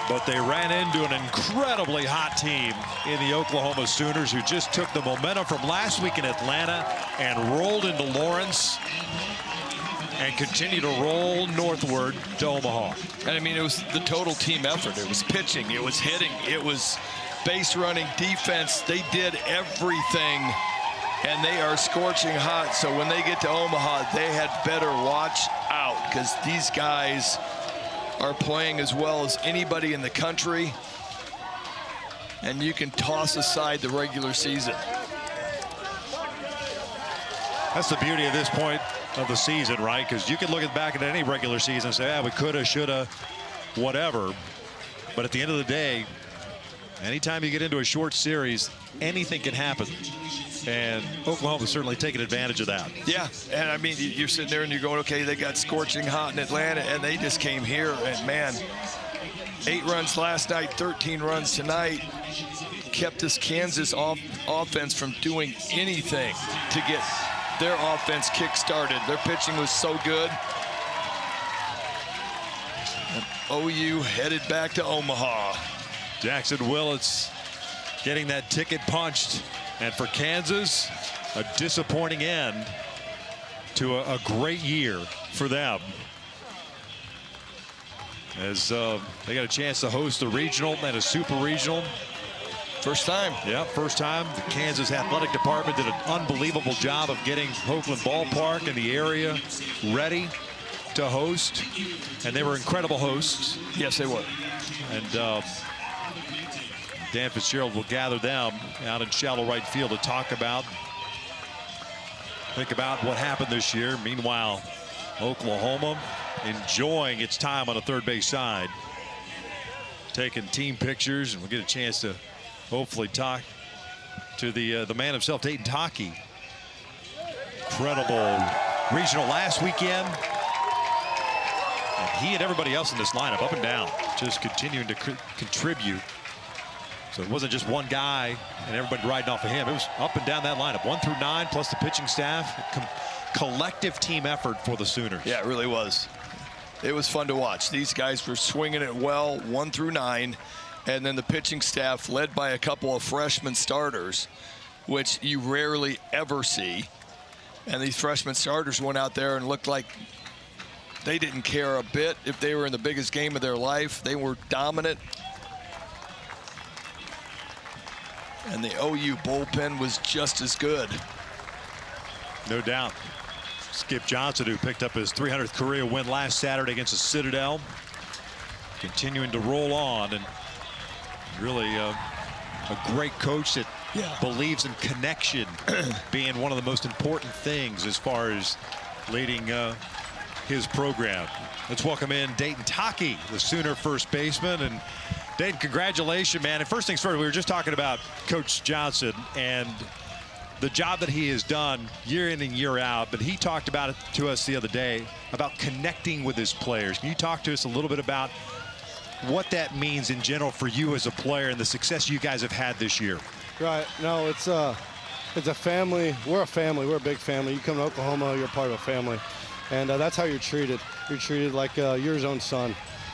S1: But they ran into an incredibly hot team in the Oklahoma Sooners, who just took the momentum from last week in Atlanta and rolled into Lawrence and continue to roll northward to Omaha.
S2: And I mean, it was the total team effort. It was pitching, it was hitting, it was base running, defense. They did everything, and they are scorching hot. So when they get to Omaha, they had better watch out, because these guys are playing as well as anybody in the country, and you can toss aside the regular season.
S1: That's the beauty of this point of the season, right? Because you can look back at any regular season and say, we coulda, shoulda, whatever. But at the end of the day, Anytime you get into a short series, anything can happen. And Oklahoma's certainly taken advantage of that.
S2: Yeah, and I mean, you're sitting there and you're going, okay, they got scorching hot in Atlanta, and they just came here, and man, 8 runs last night, 13 runs tonight, kept this Kansas offense from doing anything to get their offense kick-started. Their pitching was so good. And OU headed back to Omaha.
S1: Jackson Willits getting that ticket punched. And for Kansas, a disappointing end to a great year for them. As they got a chance to host a regional and a super regional.
S2: First time.
S1: Yeah, first time. The Kansas Athletic Department did an unbelievable job of getting Oakland Ballpark and the area ready to host. And they were incredible hosts.
S2: Yes, they were.
S1: And Dan Fitzgerald will gather them out in shallow right field to think about what happened this year. Meanwhile, Oklahoma enjoying its time on the third base side, taking team pictures, and we'll get a chance to hopefully talk to the man himself, Dayton Taki. Incredible regional last weekend. And he and everybody else in this lineup, up and down, just continuing to contribute. So it wasn't just one guy and everybody riding off of him. It was up and down that lineup, 1 through 9, plus the pitching staff. Collective team effort for the Sooners.
S2: Yeah, it really was. It was fun to watch. These guys were swinging it well, 1 through 9. And then the pitching staff led by a couple of freshman starters, which you rarely ever see. And these freshman starters went out there and looked like they didn't care a bit if they were in the biggest game of their life. They were dominant. And the OU bullpen was just as good.
S1: No doubt. Skip Johnson, who picked up his 300th career win last Saturday against the Citadel, continuing to roll on, and really a great coach that believes in connection being one of the most important things as far as leading his program. Let's welcome in Dayton Taki, the Sooner first baseman. And Dayton, congratulations, man. And first things first, we were just talking about Coach Johnson and the job that he has done year in and year out, but he talked about it to us the other day about connecting with his players. Can you talk to us a little bit about what that means in general for you as a player and the success you guys have had this year?
S9: Right. No, it's a family. We're a family. We're a big family. You come to Oklahoma, you're part of a family. And that's how you're treated. You're treated like you're his own son.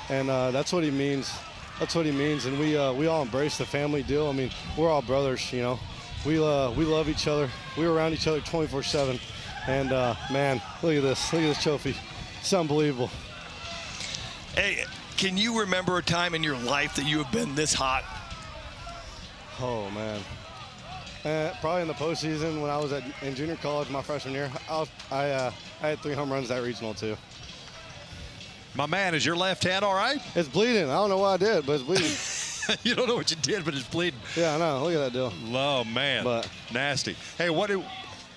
S9: And that's what he means. That's what he means. And we all embrace the family deal. I mean, we're all brothers, you know. We love each other. We're around each other 24/7. And, man, look at this. Look at this trophy. It's unbelievable.
S2: Hey, can you remember a time in your life that you have been this hot?
S9: Oh, man. Probably in the postseason when I was in junior college my freshman year. I had 3 home runs that regional, too.
S1: My man, is your left hand all right?
S9: It's bleeding. I don't know what I did, but it's bleeding.
S1: You don't know what you did, but it's bleeding.
S9: Yeah, I know. Look at that deal.
S1: Oh, man.
S9: But
S1: nasty. Hey, what do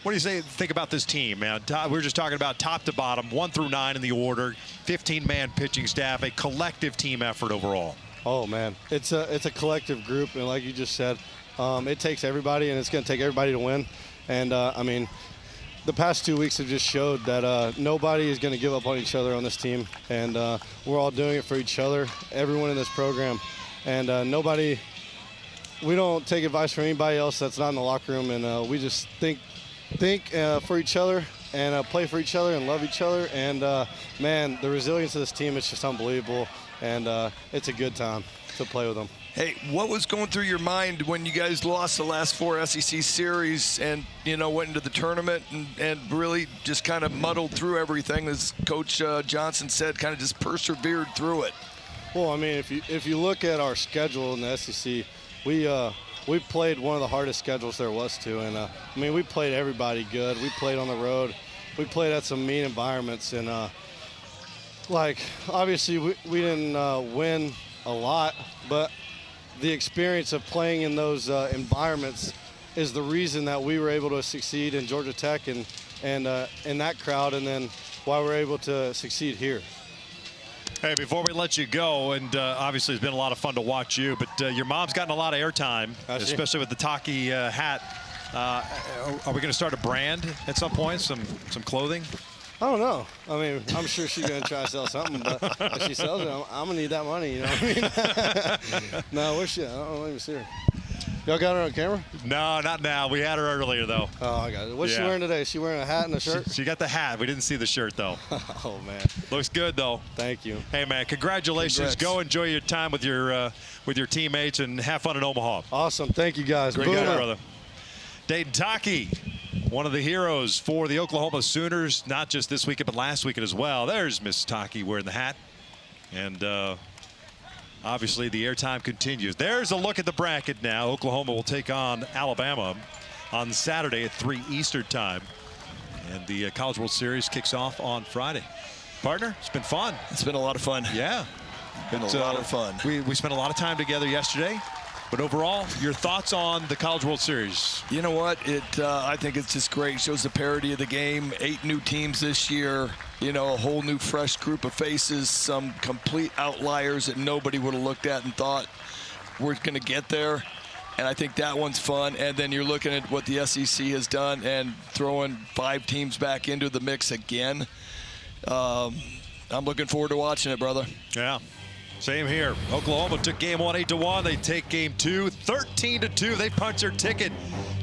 S1: you think about this team, man? We were just talking about top to bottom, 1 through 9 in the order, 15-man pitching staff, a collective team effort overall.
S9: Oh, man. It's a collective group, and like you just said, it takes everybody, and it's going to take everybody to win. And, I mean, the past 2 weeks have just showed that nobody is going to give up on each other on this team. And we're all doing it for each other, everyone in this program. And we don't take advice from anybody else that's not in the locker room. And we just think for each other and play for each other and love each other. And, man, the resilience of this team is just unbelievable. And it's a good time to play with them.
S2: Hey, what was going through your mind when you guys lost the last 4 SEC series and, you know, went into the tournament and really just kind of muddled through everything, as Coach Johnson said, kind of just persevered through it?
S9: Well, I mean, if you look at our schedule in the SEC, we played one of the hardest schedules there was to. And, I mean, we played everybody good. We played on the road. We played at some mean environments. And, like, obviously we didn't win a lot, but the experience of playing in those environments is the reason that we were able to succeed in Georgia Tech and in that crowd, and then why we're able to succeed here.
S1: Hey, before we let you go, and obviously it's been a lot of fun to watch you, but your mom's gotten a lot of airtime, especially with the Taki hat. Are we going to start a brand at some point, some clothing?
S9: I don't know. I mean, I'm sure she's going to try to sell something, but if she sells it, I'm going to need that money, you know what I mean? No, where's she? I don't even see her. Y'all got her on camera?
S1: No, not now. We had her earlier, though.
S9: Oh, I got it. What's she wearing today? Is she wearing a hat and a shirt?
S1: She got the hat. We didn't see the shirt, though.
S9: Oh, man.
S1: Looks good, though.
S9: Thank you.
S1: Hey, man, congratulations.
S2: Congrats.
S1: Go enjoy your time with your teammates and have fun in Omaha.
S9: Awesome. Thank you, guys.
S1: Great guy, brother. Dayton Taki, one of the heroes for the Oklahoma Sooners, not just this weekend, but last weekend as well. There's Miss Taki wearing the hat. And obviously the airtime continues. There's a look at the bracket now. Oklahoma will take on Alabama on Saturday at 3 Eastern time. And the College World Series kicks off on Friday. Partner, it's been fun.
S2: It's been a lot of fun.
S1: Yeah.
S2: Been a lot of fun.
S1: We spent a lot of time together yesterday. But overall, your thoughts on the College World Series?
S2: You know what? I think it's just great. It shows the parity of the game. 8 new teams this year. You know, a whole new fresh group of faces. Some complete outliers that nobody would have looked at and thought we're going to get there. And I think that one's fun. And then you're looking at what the SEC has done and throwing 5 teams back into the mix again. I'm looking forward to watching it, brother.
S1: Yeah. Same here. Oklahoma took game 1 8-1. They take game 2 13-2. They punch their ticket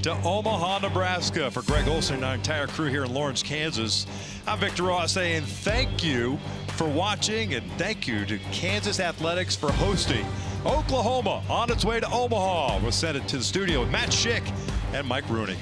S1: to Omaha, Nebraska. For Greg Olson and our entire crew here in Lawrence, Kansas, I'm Victor Ross saying thank you for watching, and thank you to Kansas Athletics for hosting Oklahoma on its way to Omaha. We'll send it to the studio with Matt Schick and Mike Rooney.